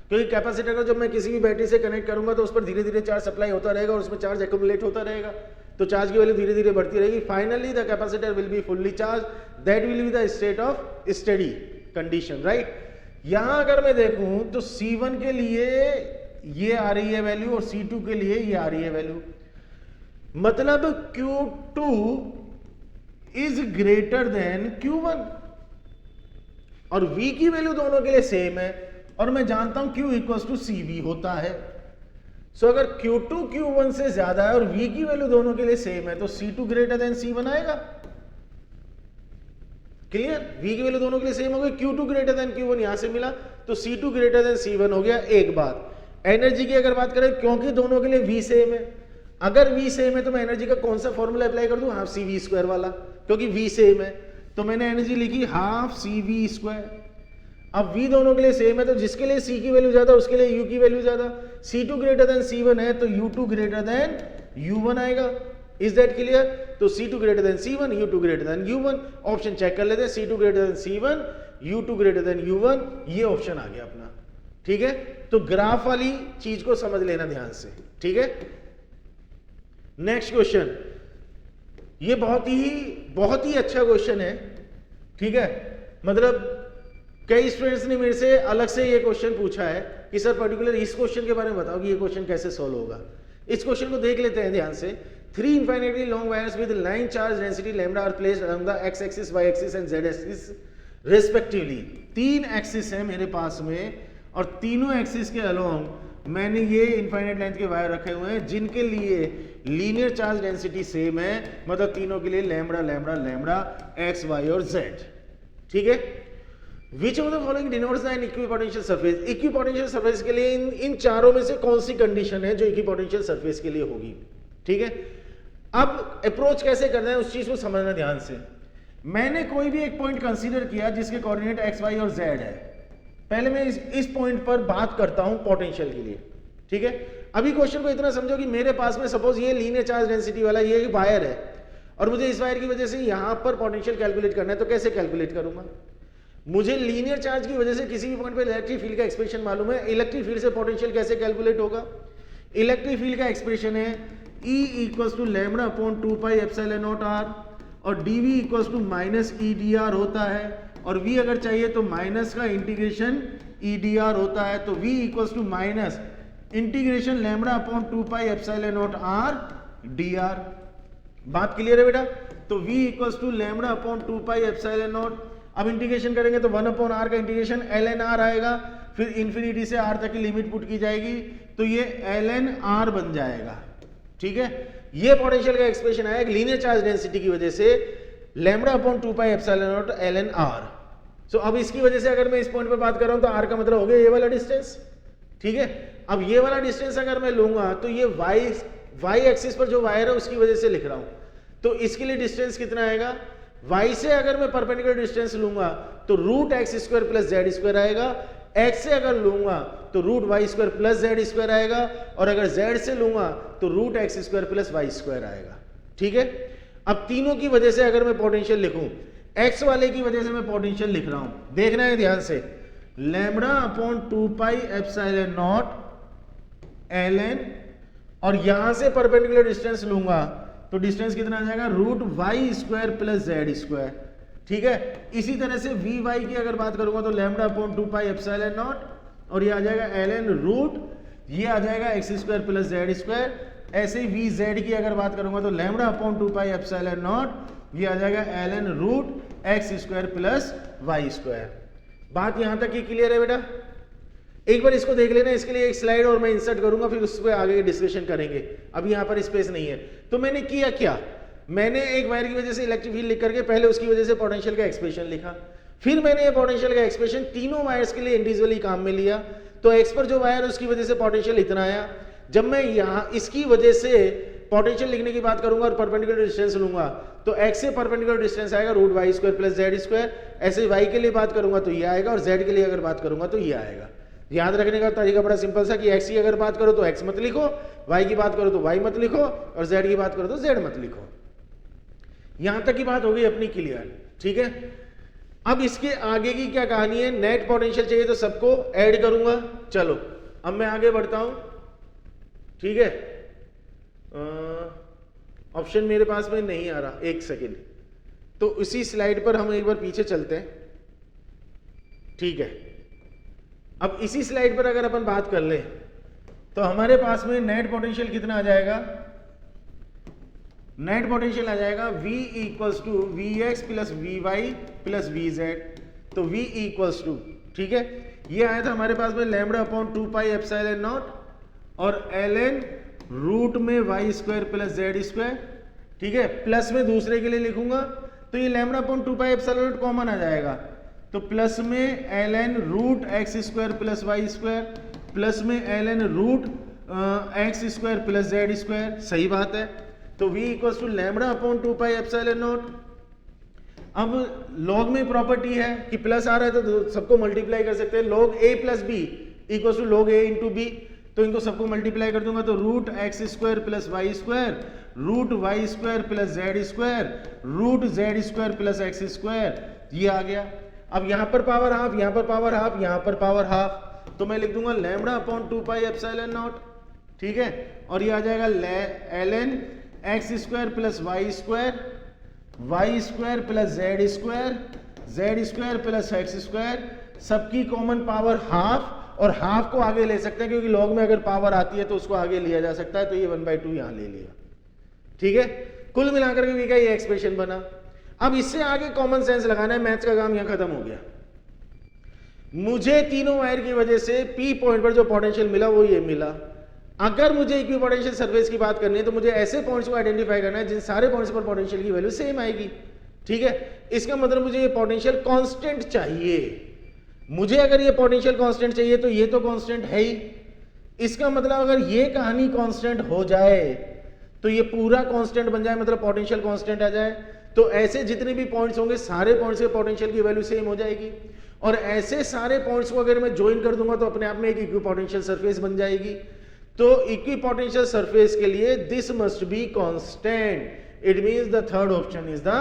क्योंकि कैपेसिटर को जब मैं किसी भी बैटरी से कनेक्ट करूंगा तो उस पर धीरे धीरे चार्ज सप्लाई होता रहेगा और उसमें चार्ज एक्यूमुलेट होता रहेगा, तो चार्ज की वैल्यू धीरे धीरे बढ़ती रहेगी। Finally the capacitor will be fully charge, that will be the state of steady condition, right. यहां अगर मैं देखूं तो C1 के लिए ये आ रही है वैल्यू और C2 के लिए ये आ रही है वैल्यू, मतलब Q2 is greater than Q1, और V की वैल्यू दोनों के लिए सेम है, और मैं जानता हूं Q = CV होता है। सो अगर Q2 Q1 से ज्यादा है और V की वैल्यू दोनों के लिए सेम है तो C2 ग्रेटर देन C1 आएगा। क्लियर? V की वैल्यू दोनों के लिए सेम हो गई, Q2 ग्रेटर देन Q1 यहां से मिला तो C2 ग्रेटर देन C1 हो गया। एक बात एनर्जी की अगर बात करें, क्योंकि दोनों के लिए V सेम है, अगर V सेम है तो मैं एनर्जी का कौन सा फॉर्मूला अप्लाई कर दूं? हाफ CV² वाला, क्योंकि V सेम है तो मैंने एनर्जी लिखी हाफ CV²। अब V दोनों के लिए सेम है तो जिसके लिए C की वैल्यू ज्यादा उसके लिए U की वैल्यू ज्यादा। C2 ग्रेटर देन C1 है तो U2 ग्रेटर देन U1 आएगा। Is that clear? तो C2 greater than C1, U2 greater than U1। Option check कर लेते हैं, C2 greater than C1, U2 greater than U1, ये ऑप्शन आ गया अपना, ठीक है। तो ग्राफ वाली चीज को समझ लेना ध्यान से, ठीक है। नेक्स्ट क्वेश्चन, ये बहुत ही अच्छा क्वेश्चन है, ठीक है। मतलब कई स्टूडेंट्स ने मेरे से अलग से ये क्वेश्चन पूछा है कि सर पर्टिकुलर इस क्वेश्चन के बारे में बताओ कि ये क्वेश्चन कैसे सॉल्व होगा। इस क्वेश्चन को देख लेते हैं ध्यान से। 3 infinitely long wires with line charge density lambda are placed along the x axis, y axis and z axis respectively. 3 axis है मेरे पास में और तीनों एक्सिस के अलोंग मैंने ये इनफाइनाइट लेंथ के वायर रखे हुए हैं जिनके लिए लीनियर चार्ज डेंसिटी सेम है, मतलब तीनों के लिए lambda lambda lambda X Y और जेड. ठीक है. Which of the following denotes an equipotential surface? Equipotential surface के लिए इन चारों में से कौन सी कंडीशन है जो इक्विपोटेंशियल सरफेस के लिए होगी? ठीक है. अब अप्रोच कैसे करना है उस चीज को समझना ध्यान से. मैंने कोई भी एक पॉइंट कंसीडर किया जिसके कोऑर्डिनेट एक्स वाई और जेड है. पहले मैं इस पॉइंट पर बात करता हूं पोटेंशियल के लिए. ठीक है. अभी क्वेश्चन को इतना समझो कि मेरे पास में सपोज ये लीनियर चार्ज डेंसिटी वाला ये वायर है और मुझे इस वायर की वजह से यहां पर पोटेंशियल कैलकुलेट करना है. तो कैसे कैलकुलेट करूंगा? मुझे लीनियर चार्ज की वजह से किसी भी पॉइंट पर इलेक्ट्रिक फील्ड का एक्सप्रेशन मालूम है. इलेक्ट्रिक फील्ड से पोटेंशियल कैसे कैलकुलेट होगा? इलेक्ट्रिक फील्ड का एक्सप्रेशन है E equals to lambda upon 2 pi epsilon naught r और dv equals to minus E D R होता है और v अगर चाहिए तो माइनस का इंटीग्रेशन ई डी आर होता है. तो v equals to minus integration lambda upon 2 pi epsilon naught r D R. बात क्लियर है बेटा? तो v equals to lambda upon 2 pi epsilon naught. अब इंटीग्रेशन करेंगे तो 1 अपॉन r का इंटीग्रेशन ln r आएगा, फिर इंफिनिटी से r तक की लिमिट पुट की जाएगी तो ये ln r बन जाएगा. ठीक है. ये पोटेंशियल का एक्सप्रेशन आया लीनियर चार्ज डेंसिटी की वजह से lambda upon 2 pi epsilon not ln r. सो अब इसकी वजह से अगर मैं इस पॉइंट पे बात कर रहा हूं तो r का मतलब हो गया ये वाला डिस्टेंस. ठीक है. अब ये वाला डिस्टेंस अगर मैं लूंगा तो ये y एक्सिस पर जो वायर है उसकी वजह से लिख रहा हूं. तो इसके लिए डिस्टेंस कितना आएगा? y से अगर मैं परपेंडिकुलर डिस्टेंस लूंगा तो root x square plus Z square आएगा. x से अगर लूंगा तो root Y square plus Z square आएगा और अगर z से लूंगा तो root x square plus Y square आएगा. ठीक है. अब तीनों की वजह से अगर मैं पोटेंशियल लिखूं, x वाले की वजह से मैं पोटेंशियल लिख रहा हूं, देखना है ध्यान से, lambda upon 2 pi epsilon not ln और यहां से परपेंडिकुलर डिस्टेंस लूंगा तो डिस्टेंस कितना आ जाएगा? Root Y square plus Z square. ठीक है. इसी तरह से वी वाई की अगर बात करूंगा तो lambda upon 2 pi epsilon naught और ये आ जाएगा ln रूट, ये आ जाएगा X square plus Z square. ऐसे ही वी जेड की अगर बात करूंगा तो lambda upon 2 pi epsilon naught, ये आ जाएगा ln root x square plus Y square. बात यहां तक की क्लियर है बेटा? एक बार इसको देख लेना. इसके लिए एक स्लाइड और मैं इंसर्ट करूंगा, फिर उस पर आगे डिस्कशन करेंगे. अभी यहां पर स्पेस नहीं है. तो मैंने किया क्या? मैंने एक वायर की वजह से इलेक्ट्रिक फील्ड लिख करके पहले उसकी वजह से पोटेंशियल का एक्सप्रेशन लिखा, फिर मैंने ये पोटेंशियल का एक्सप्रेशन तीनों वायर्स के लिए इंडिविजुअली काम में लिया. तो एक्स पर जो वायर है उसकी वजह से पोटेंशियल इतना आया. जब मैं यहां इसकी वजह से पोटेंशियल लिखने की बात करूंगा और परपेंडिकुलर डिस्टेंस लूंगा तो एक्स से परपेंडिकुलर डिस्टेंस आएगा root Y square plus Z square. ऐसे वाई के लिए बात करूंगा तो ये आएगा और जेड के लिए अगर बात करूंगा तो ये आएगा. याद रखने का तरीका बड़ा सिंपल सा कि x की अगर बात करो तो x मत लिखो, y की बात करो तो y मत लिखो और z की बात करो तो z मत लिखो. यहां तक की बात हो गई अपनी क्लियर. ठीक है. अब इसके आगे की क्या कहानी है? नेट पोटेंशियल चाहिए तो सबको ऐड करूंगा. चलो अब मैं आगे बढ़ता हूं. ठीक है. ऑप्शन मेरे पास में नहीं आ रहा, एक सेकेंड. तो उसी स्लाइड पर हम एक बार पीछे चलते हैं. ठीक है. अब इसी स्लाइड पर अगर अपन बात कर ले तो हमारे पास में नेट पोटेंशियल कितना आ जाएगा? नेट पोटेंशियल आ जाएगा V equals to V X plus V Y plus V Z. तो V इक्वल्स टू, ठीक है, ये आया था हमारे पास में lambda upon 2 pi epsilon naught और ln रूट में Y square plus Z square. ठीक है. प्लस में दूसरे के लिए लिखूंगा तो ये lambda upon 2 pi epsilon naught common आ जाएगा. तो प्लस में ln root x square plus Y square plus में ln root x square plus Z square. सही बात है. तो v equals to lambda upon 2 pi epsilon naught. अब लॉग में प्रॉपर्टी है कि प्लस आ रहा है तो सबको मल्टीप्लाई कर सकते हैं. Log a plus B equals to log a into B. तो इनको सबको मल्टीप्लाई कर दूंगा तो root x square plus Y square root Y square plus Z square root Z square plus X square. ये आ गया. अब यहां पर पावर हाफ, यहां पर पावर हाफ, यहां पर पावर हाफ. तो मैं लिख दूंगा lambda upon 2 pi epsilon naught. ठीक है. और ये आ जाएगा ln X square plus Y square plus Z square plus X square. सबकी कॉमन पावर हाफ और हाफ को आगे ले सकते हैं क्योंकि लॉग में अगर पावर आती है तो उसको आगे लिया जा सकता है. तो ये 1/2 यहां ले लिया. ठीक है, कुल मिलाकर के V का ये एक्सप्रेशन बना। अब इससे आगे कॉमन सेंस लगाना है, मैथ्स का काम यहां खत्म हो गया। मुझे तीनों वायर की वजह से P पॉइंट पर जो पोटेंशियल मिला वो ये मिला। अगर मुझे इक्विपोटेंशियल सरफेस की बात करनी है तो मुझे ऐसे पॉइंट्स को आइडेंटिफाई करना है जिन सारे पॉइंट्स पर पोटेंशियल की वैल्यू सेम आएगी। ठीक है, इसका मतलब मुझे ये पोटेंशियल कांस्टेंट चाहिए। मुझे अगर ये पोटेंशियल कांस्टेंट चाहिए तो ये तो कांस्टेंट है ही। इसका मतलब अगर ये कहानी कांस्टेंट हो जाए तो ये पूरा कांस्टेंट बन जाए, मतलब पोटेंशियल कांस्टेंट आ जाए, तो ऐसे जितने भी पॉइंट्स होंगे सारे पॉइंट्स के पोटेंशियल की वैल्यू सेम हो जाएगी। और ऐसे सारे पॉइंट्स को अगर मैं ज्वाइन कर दूंगा तो अपने आप में एक इक्विपोटेंशियल सरफेस बन जाएगी। तो इक्विपोटेंशियल सरफेस के लिए this must be constant. It means the third option is the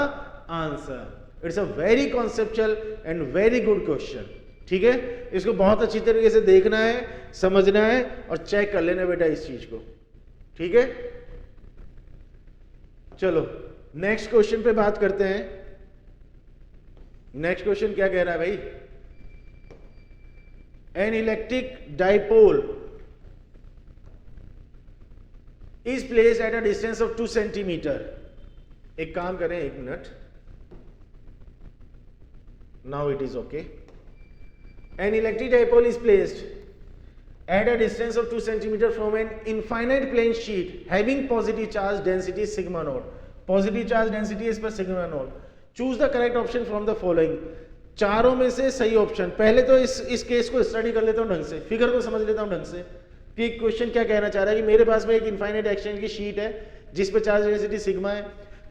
answer. It's a very conceptual and very good question. ठीक है, इसको बहुत अच्छी तरीके से देखना है, समझना है और चेक कर लेना बेटा इस चीज को। ठीक है, चलो नेक्स्ट क्वेश्चन पे बात करते हैं। नेक्स्ट क्वेश्चन क्या कह रहा है भाई? N electric dipole is placed at a distance of 2 centimetre. एक काम करें, 1 minute, now it is okay. N electric dipole is placed at a distance of 2 centimeter from an infinite plane sheet having positive charge density sigma naught. Positive charge density is पर sigma naught. Choose the correct option from the following. चारों में से सही option. पहले तो इस case को study कर लेता हूं ढंग से, फिगर को समझ लेता हूं ढंग से कि क्वेश्चन क्या कहना चाह रहा है कि मेरे पास में एक इनफाइनाइट एक्सटेंट की शीट है जिस पे चार्ज डेंसिटी सिग्मा है,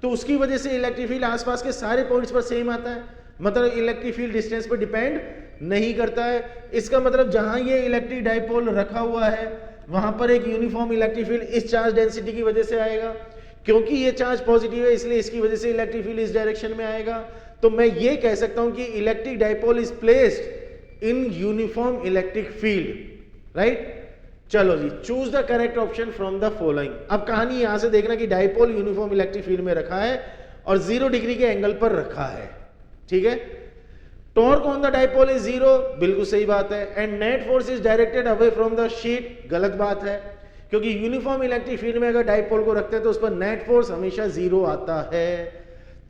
तो उसकी वजह से इलेक्ट्रिक फील्ड आसपास के सारे पॉइंट्स पर सेम आता है, मतलब इलेक्ट्रिक फील्ड डिस्टेंस पर डिपेंड नहीं करता है। इसका मतलब जहां ये इलेक्ट्रिक डाइपोल रखा हुआ है वहां पर एक यूनिफॉर्म इलेक्ट्रिक फील्ड इस चार्ज डेंसिटी की वजह से आएगा। क्योंकि ये चार्ज पॉजिटिव है इसलिए इसकी वजह से इलेक्ट्रिक फील्ड इस डायरेक्शन में आएगा। तो मैं ये कह सकता हूं कि electric dipole is placed in uniform electric field. Right, चलो जी, choose the correct option from the following. अब कहानी यहां से देखना कि डाइपोल यूनिफॉर्म इलेक्ट्रिक फील्ड में रखा है और 0 डिग्री के एंगल पर रखा है। ठीक है, torque on the dipole is 0, बिल्कुल सही बात है। And net force is directed away from the sheet, गलत बात है, क्योंकि यूनिफॉर्म इलेक्ट्रिक फील्ड में अगर डाइपोल को रखते हैं तो उस पर नेट फोर्स हमेशा 0 आता है।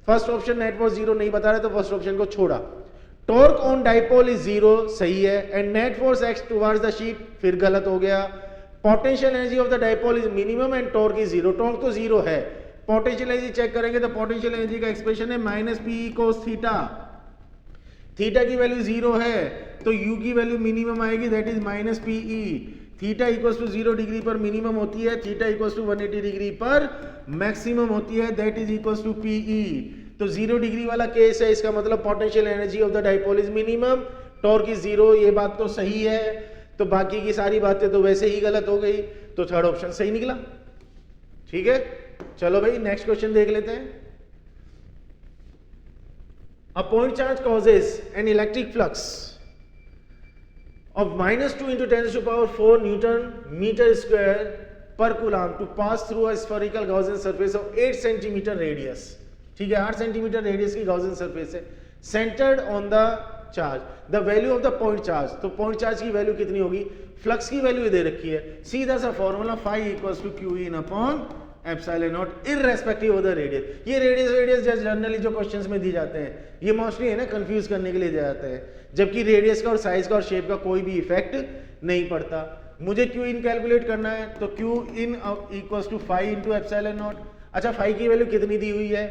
फर्स्ट ऑप्शन नेट फोर्स 0 नहीं बता रहे तो फर्स्ट ऑप्शन को छोड़ा। टॉर्क ऑन डाइपोल इज 0, सही है। And net force act towards the sheet, फिर गलत हो गया। Potential energy of the dipole is minimum and torque is 0, torque तो 0 है। पोटेंशियल एनर्जी चेक करेंगे तो पोटेंशियल एनर्जी का एक्सप्रेशन है -P cos थीटा। थीटा की वैल्यू 0 है तो u की वैल्यू मिनिमम आएगी, that is -PE। Theta equals to 0 degree पर मिनिमम होती है, थीटा इक्वल्स टू 180 डिग्री पर मैक्सिमम होती है, that is equals to PE। तो 0 डिग्री वाला केस है, इसका मतलब potential energy of the dipole is minimum, torque is 0। ये बात तो सही है, तो बाकी की सारी बातें तो वैसे ही गलत हो गई, तो थर्ड ऑप्शन सही निकला। ठीक है, चलो भाई नेक्स्ट क्वेश्चन देख लेते हैं। A point charge causes an electric flux of -2 × 10⁴ Newton meter square per coulomb to pass through a spherical Gaussian surface of 8 centimeter radius। ठीक है, 8 सेंटीमीटर रेडियस की Gaussian surface है, centered on the charge। The value of the point charge, तो point charge की value कितनी होगी? Flux की value दे रखी है, सीधा सा formula phi equals to q in upon epsilon not irrespective of the radius. ये रेडियस जनरली जो क्वेश्चंस में दी जाते हैं ये मोस्टली है ना कंफ्यूज करने के लिए दिए जाते हैं, जबकि रेडियस का और साइज का और शेप का कोई भी इफेक्ट नहीं पड़ता। मुझे क्यू इन कैलकुलेट करना है तो Q in equals to phi into epsilon naught. अच्छा, फाई की वैल्यू कितनी दी हुई है?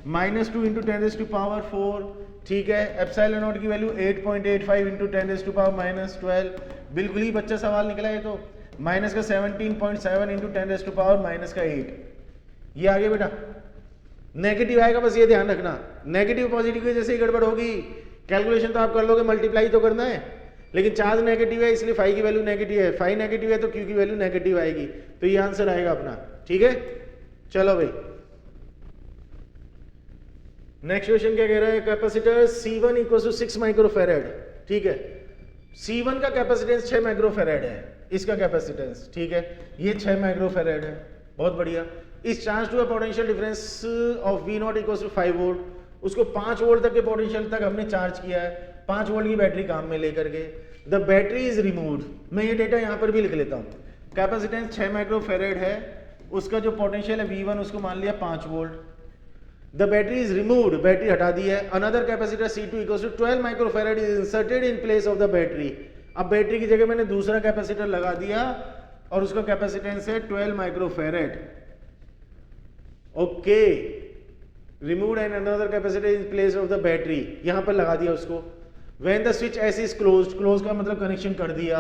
-2 × 10⁴। ठीक है, एप्सिलॉन नॉट की वैल्यू 8.85 × 10⁻12। बिल्कुल ही बच्चा सवाल निकला है, तो माइनस का 17.7 × 10⁻⁻8। ये आगे बेटा नेगेटिव आएगा, बस ये ध्यान रखना, नेगेटिव पॉजिटिव की जैसे ही गड़बड़ होगी कैलकुलेशन तो आप कर लोगे, मल्टीप्लाई तो करना है, लेकिन चार्ज नेगेटिव है इसलिए फाई की वैल्यू नेगेटिव है, फाई नेगेटिव है तो क्यू की वैल्यू नेगेटिव आएगी, तो ये आंसर आएगा अपना। ठीक है, चलो भाई नेक्स्ट क्वेश्चन क्या कह रहा है? Capacitor C1 = 6 microfarad. ठीक है, C1 का कैपेसिटेंस 6 माइक्रोफैराड है, इसका कैपेसिटेंस, ठीक है, ये 6 माइक्रोफैराड है, बहुत बढ़िया। इस charge to a potential difference of V0 = 5 volt, उसको 5 वोल्ट तक के पोटेंशियल तक हमने चार्ज किया है, 5 वोल्ट की बैटरी काम में लेकर के। द बैटरी इज रिमूव्ड, मैं ये डेटा यहाँ पर भी लिख लेता हूँ। कैपेसिटेंस 6 माइक्रोफैराड है, उसका जो पोटेंशियल है V1 उसको मान लिया 5 volt. The battery is removed, battery हटा दी है। Another capacitor C2 equals to 12 microfarad is inserted in place of the battery. अब बैटरी की जगह मैंने दूसरा कैपेसिटर लगा दिया और उसका कैपेसिटेंस है 12 microfarad. Okay, removed and another capacitor in place of the battery, यहां पर लगा दिया उसको। When the switch S is closed, close का मतलब कनेक्शन कर दिया।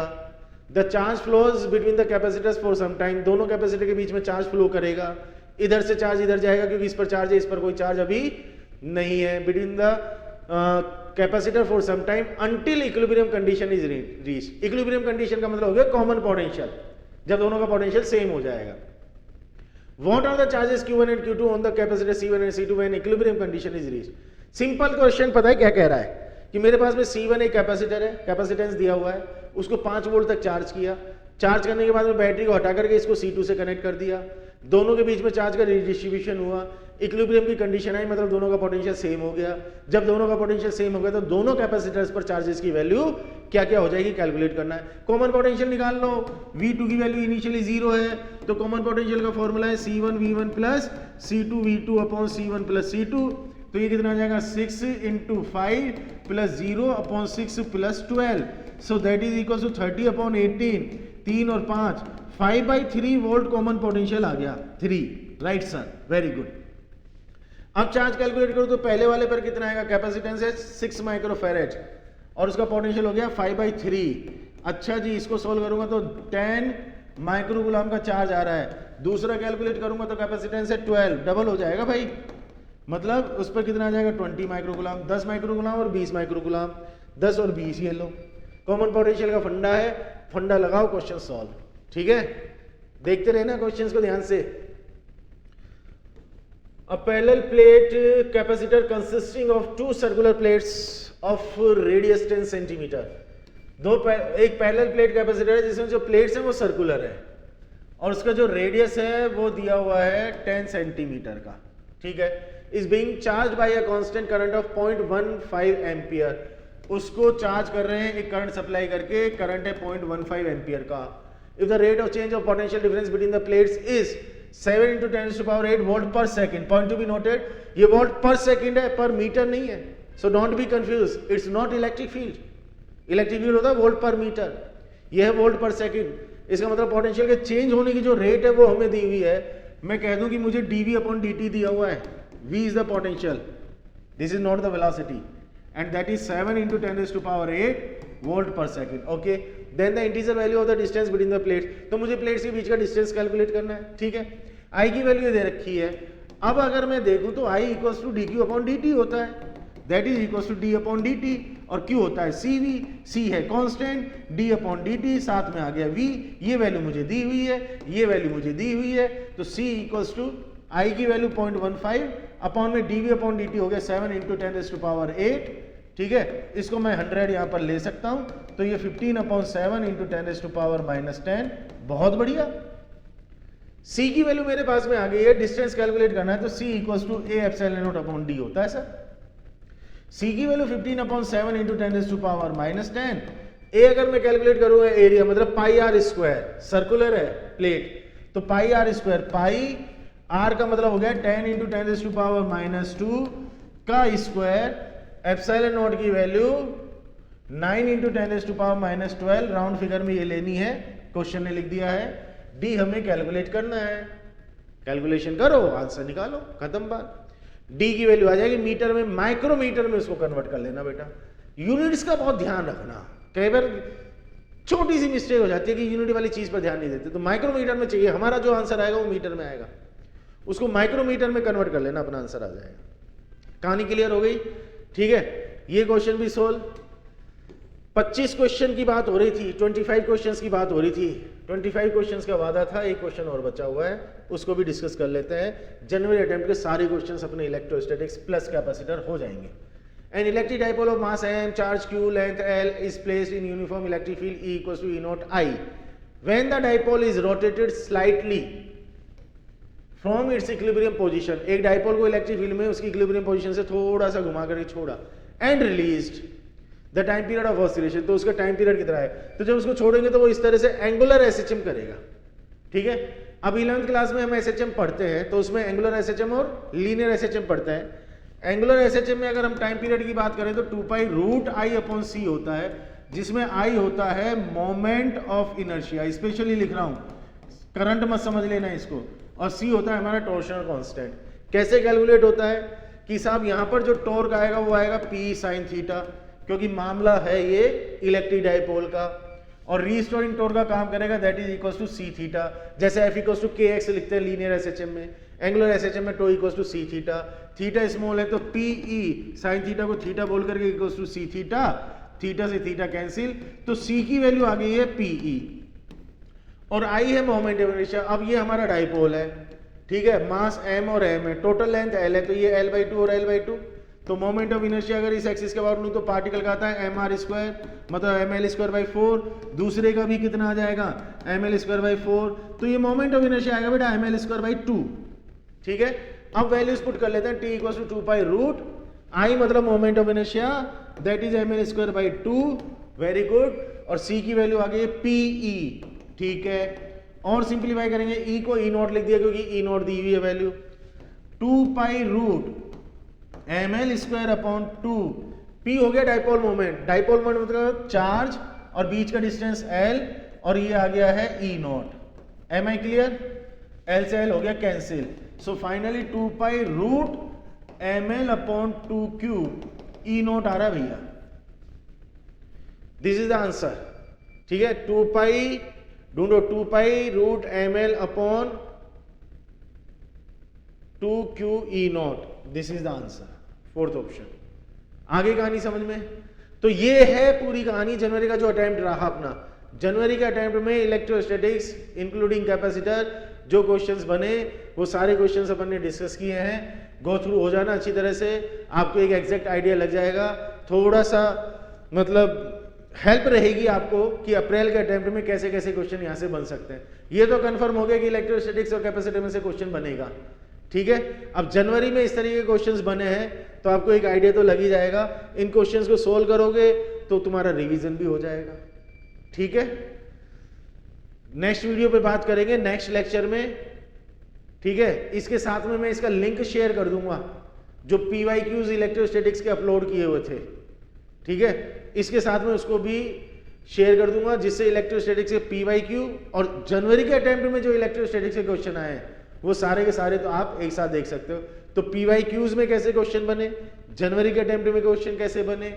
The charge flows between the capacitors for some time, दोनों कैपेसिटर के बीच में चार्ज फ्लो करेगा। इधर से चार्ज इधर जाएगा क्योंकि इस पर चार्ज है, इस पर कोई चार्ज अभी नहीं है। Between the capacitor for some time until equilibrium condition is reached. Equilibrium condition का मतलब हो गया कॉमन पोटेंशियल, जब दोनों का पोटेंशियल सेम हो जाएगा। What are the charges Q1 and Q2 on the capacitor C1 and C2 when equilibrium condition is reached? Simple question पता है क्या कह रहा है कि मेरे पास में C1 एक कैपेसिटर है, कैपेसिटेंस दिया हुआ है, उसको 5 वोल्ट तक चार्ज किया। चार्ज करने के बाद में बैटरी को हटा करके इसको C2 से कनेक्ट कर दिया। दोनों के बीच में चार्ज का डिस्ट्रीब्यूशन हुआ, इक्विलिब्रियम की कंडीशन आई, मतलब दोनों का पोटेंशियल सेम हो गया। जब दोनों का पोटेंशियल सेम हो गया तो दोनों कैपेसिटर्स पर चार्जेस की वैल्यू क्या क्या हो जाएगी कैलकुलेट करना है। कॉमन पोटेंशियल निकाल लो। V2 की वैल्यू इनिशियली 0 है तो कॉमन पोटेंशियल का फॉर्मूला है C1 V1 plus C2 V2 upon C1 plus C2। तो ये कितना आ जाएगा 6 × 5 plus 0 upon 6 plus 12, so that is equal to 30 upon 18। 3 और 5 5/3 वोल्ट कॉमन पोटेंशियल आ गया 3। Right sir, very good. अब चार्ज कैलकुलेट करो तो पहले वाले पर कितना आएगा, कैपेसिटेंस है 6 माइक्रोफैराड और उसका पोटेंशियल हो गया 5/3। अच्छा जी, इसको सोल्व करूंगा तो 10 माइक्रोकूलम का चार्ज आ रहा है। दूसरा कैलकुलेट करूंगा तो कैपेसिटेंस है 12, डबल हो जाएगा भाई, मतलब उस पर कितना आ जाएगा 20 माइक्रोकूलम। 10 माइक्रोकूलम और 20 माइक्रोकूलम, 10 और 20 ये लो। कॉमन पोटेंशियल का फंडा है, फंडा लगाओ, क्वेश्चन सॉल्व। ठीक है, देखते रहना क्वेश्चंस को ध्यान से। A parallel plate capacitor consisting of two circular plates of radius 10 centimetre. एक पैरेलल प्लेट कैपेसिटर है जिसमें जो प्लेट्स हैं वो सर्कुलर है और उसका जो रेडियस है वो दिया हुआ है 10 सेंटीमीटर का। ठीक है, is being charge by a constant current of 0.15 ampere. उसको चार्ज कर रहे हैं एक करंट सप्लाई करके, करंट है 0.15 एम्पियर का। If the rate of change of potential difference between the plates is 7 × 10⁸ volt per second. Point to be noted, ये volt per second है, पर मीटर नहीं है, so don't be confuse, it's not electric field. Electric field होता है volt per metre, ये है volt per second. इसका मतलब पोटेंशियल के चेंज होने की जो रेट है वो हमें दी हुई है। मैं कह दूं कि मुझे dV/dt दिया हुआ है, V is the potential, this is not the velocity, and that is 7 × 10⁸ volt per second. Okay, then the integer value of the distance between the plates. तो मुझे प्लेट्स के बीच का डिस्टेंस कैलकुलेट करना है। ठीक है, I की वैल्यू दे रखी है। अब अगर मैं देखूं तो I = dQ/dt होता है, that is equal to d/dt, और Q होता है CV, C है कांस्टेंट, d/dt साथ में आ गया V। ये वैल्यू मुझे दी हुई है, ये वैल्यू मुझे दी हुई है, तो C = I की वैल्यू 0.15 अपॉन में dV/dt हो गया 7 × 10⁸। ठीक है, इसको मैं 100 यहां पर ले सकता हूं, तो ये 15/7 × 10⁻10। बहुत बढ़िया। C की वैल्यू मेरे पास में आ गई है, डिस्टेंस कैलकुलेट करना है तो C = A∁0/d होता है सर। C की वैल्यू 15/7 × 10⁻10। A अगर मैं कैलकुलेट करूंगा एरिया, मतलब πr², सर्कुलर है प्लेट, तो πr², पाई r का मतलब हो गया 10 × 10⁻2 का स्क्वायर, ε0 की वैल्यू 9 × 10⁻12, राउंड फिगर में ये लेनी है, क्वेश्चन ने लिख दिया है। D हमें कैलकुलेट करना है, कैलकुलेशन करो, आंसर निकालो, खत्म बात। D की वैल्यू आ जाएगी मीटर में, माइक्रोमीटर में उसको कन्वर्ट कर लेना बेटा। यूनिट्स का बहुत ध्यान रखना, कई बार छोटी सी मिस्टेक हो जाती है कि यूनिट वाली चीज पर ध्यान नहीं देते, तो माइक्रोमीटर में चाहिए। हमारा जो आंसर आएगा वो मीटर में आएगा, उसको माइक्रोमीटर में कन्वर्ट कर लेना, अपना आंसर आ जाएगा। कहानी क्लियर हो गई? ठीक है, ये क्वेश्चन भी सोल्व। 25 क्वेश्चन की बात हो रही थी, 25 क्वेश्चंस की बात हो रही थी। 25 क्वेश्चंस का वादा था, एक क्वेश्चन और बचा हुआ है, उसको भी डिस्कस कर लेते हैं। जनवरी अटेम्प्ट के सारे क्वेश्चंस अपने इलेक्ट्रोस्टैटिक्स प्लस कैपेसिटर हो जाएंगे। N electric dipole of mass m, charge q, length l is placed in uniform electric field E = E0I when the dipole is rotated slightly from its equilibrium position. एक dipole को electric field में उसकी equilibrium position से थोड़ा सा घुमा करके छोड़ा, and released the time period of oscillation, तो उसका टाइम पीरियड कितना है, तो जब उसको छोड़ेंगे तो वो इस तरह से एंगुलर SHM करेगा। ठीक है, अब 11th क्लास में हम एसएचएम पढ़ते हैं तो उसमें एंगुलर एसएचएम और लीनियर एसएचएम पढ़ते हैं। एंगुलर एसएचएम में अगर हम टाइम पीरियड की बात करें तो 2 पाई रूट आई अपॉन सी होता है, जिसमें आई होता है मोमेंट ऑफ इनर्शिया, स्पेशली लिख रहा हूं, करंट मत समझ लेना इसको, और सी होता है हमारा टॉर्शनल कांस्टेंट। कैसे कैलकुलेट होता है कि साहब यहां पर जो टॉर्क आएगा वो आएगा पी साइन थीटा, क्योंकि मामला है ये इलेक्ट्रिक डाइपोल का, और रीस्टोरिंग टॉर्क का काम करेगा that is equal to C theta. जैसे F equal to K X लिखते हैं लीनियर एसएचएम में, एंगुलर एसएचएम में tau equal to C theta, theta small है तो पी ई साइन थीटा को थीटा बोल करके equal to C theta, theta से थीटा कैंसिल, तो सी की वैल्यू आ गई है पीई और आई है मोमेंट ऑफ इनर्शिया। अब ये हमारा डाइपोल है, ठीक है, मास m और m है, टोटल लेंथ l है, तो ये l/2 और l/2, तो मोमेंट ऑफ इनर्शिया अगर इस एक्सिस के बाहर लूं तो पार्टिकल का आता है mr², मतलब ml²/4, दूसरे का भी कितना आ जाएगा ml²/4, तो ये मोमेंट ऑफ इनर्शिया आएगा बेटा ml²/2, ठीक है। अब वैल्यूज पुट कर लेते हैं, t = 2 पाई रूट आई मतलब moment of inertia that is ml²/2, very good, और c की वैल्यू आ गई pe, ठीक है। और सिंप्लीफाई करेंगे, e को e0 लिख दिया क्योंकि e0 दी हुई है value, 2 pi root ml²/2, p हो गया डाइपोल मोमेंट, डाइपोल मोमेंट मतलब चार्ज और बीच का डिस्टेंस l, और ये आ गया है e0। Am I clear? l से l हो गया cancel, so finally 2 pi root ml/2 e0 आ रहा भैया, दिस इज द आंसर, ठीक है। 2 पाई ढूंढो, 2 pi root ml/2q e0, this is the answer, fourth option. आगे कहानी समझ में? तो ये है पूरी कहानी जनवरी का जो अटेम्प्ट रहा अपना। जनवरी के अटेम्प्ट में इलेक्ट्रोस्टैटिक्स इंक्लूडिंग कैपेसिटर जो क्वेश्चंस बने वो सारे क्वेश्चंस अपन ने डिस्कस किए हैं, गो थ्रू हो जाना अच्छी तरह से, आपको एक एग्जैक्ट आइडिया लग जाएगा, थोड़ा सा मतलब हेल्प रहेगी आपको कि अप्रैल के अटेम्प्ट में कैसे कैसे क्वेश्चन यहां से बन सकते हैं। ये तो कंफर्म हो गया कि इलेक्ट्रोस्टैटिक्स और कैपेसिटर में से क्वेश्चन बनेगा, ठीक है। अब जनवरी में इस तरीके के क्वेश्चंस बने हैं तो आपको एक आइडिया तो लग ही जाएगा, इन क्वेश्चंस को सोल्व करोगे तो तुम्हारा रिवीजन भी हो जाएगा, ठीक है। नेक्स्ट वीडियो पे बात करेंगे नेक्स्ट लेक्चर में, ठीक है। इसके साथ में मैं इसका लिंक शेयर कर दूंगा जो PYQs इलेक्ट्रोस्टैटिक्स के अपलोड किए हुए थे, ठीक है, इसके साथ में उसको भी शेयर कर दूंगा, जिससे इलेक्ट्रोस्टैटिक्स के PYQ और जनवरी के अटेम्प्ट में जो इलेक्ट्रोस्टैटिक्स के क्वेश्चन आए हैं वो सारे के सारे तो आप एक साथ देख सकते हो। तो PYQs में कैसे क्वेश्चन बने, जनवरी के अटेम्प्ट में क्वेश्चन कैसे बने,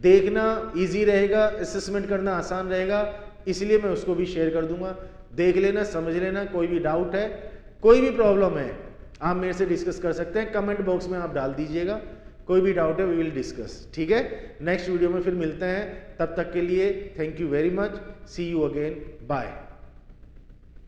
देखना इजी रहेगा, असेसमेंट करना आसान रहेगा, इसलिए मैं उसको भी शेयर कर दूंगा, देख लेना, समझ लेना। कोई भी डाउट है, कोई भी प्रॉब्लम है, आप मेरे से डिस्कस कर सकते हैं, कमेंट बॉक्स में आप डाल दीजिएगा, कोई भी डाउट है वी विल डिस्कस, ठीक है। नेक्स्ट वीडियो में फिर मिलते हैं, तब तक के लिए thank you very much, see you again, bye.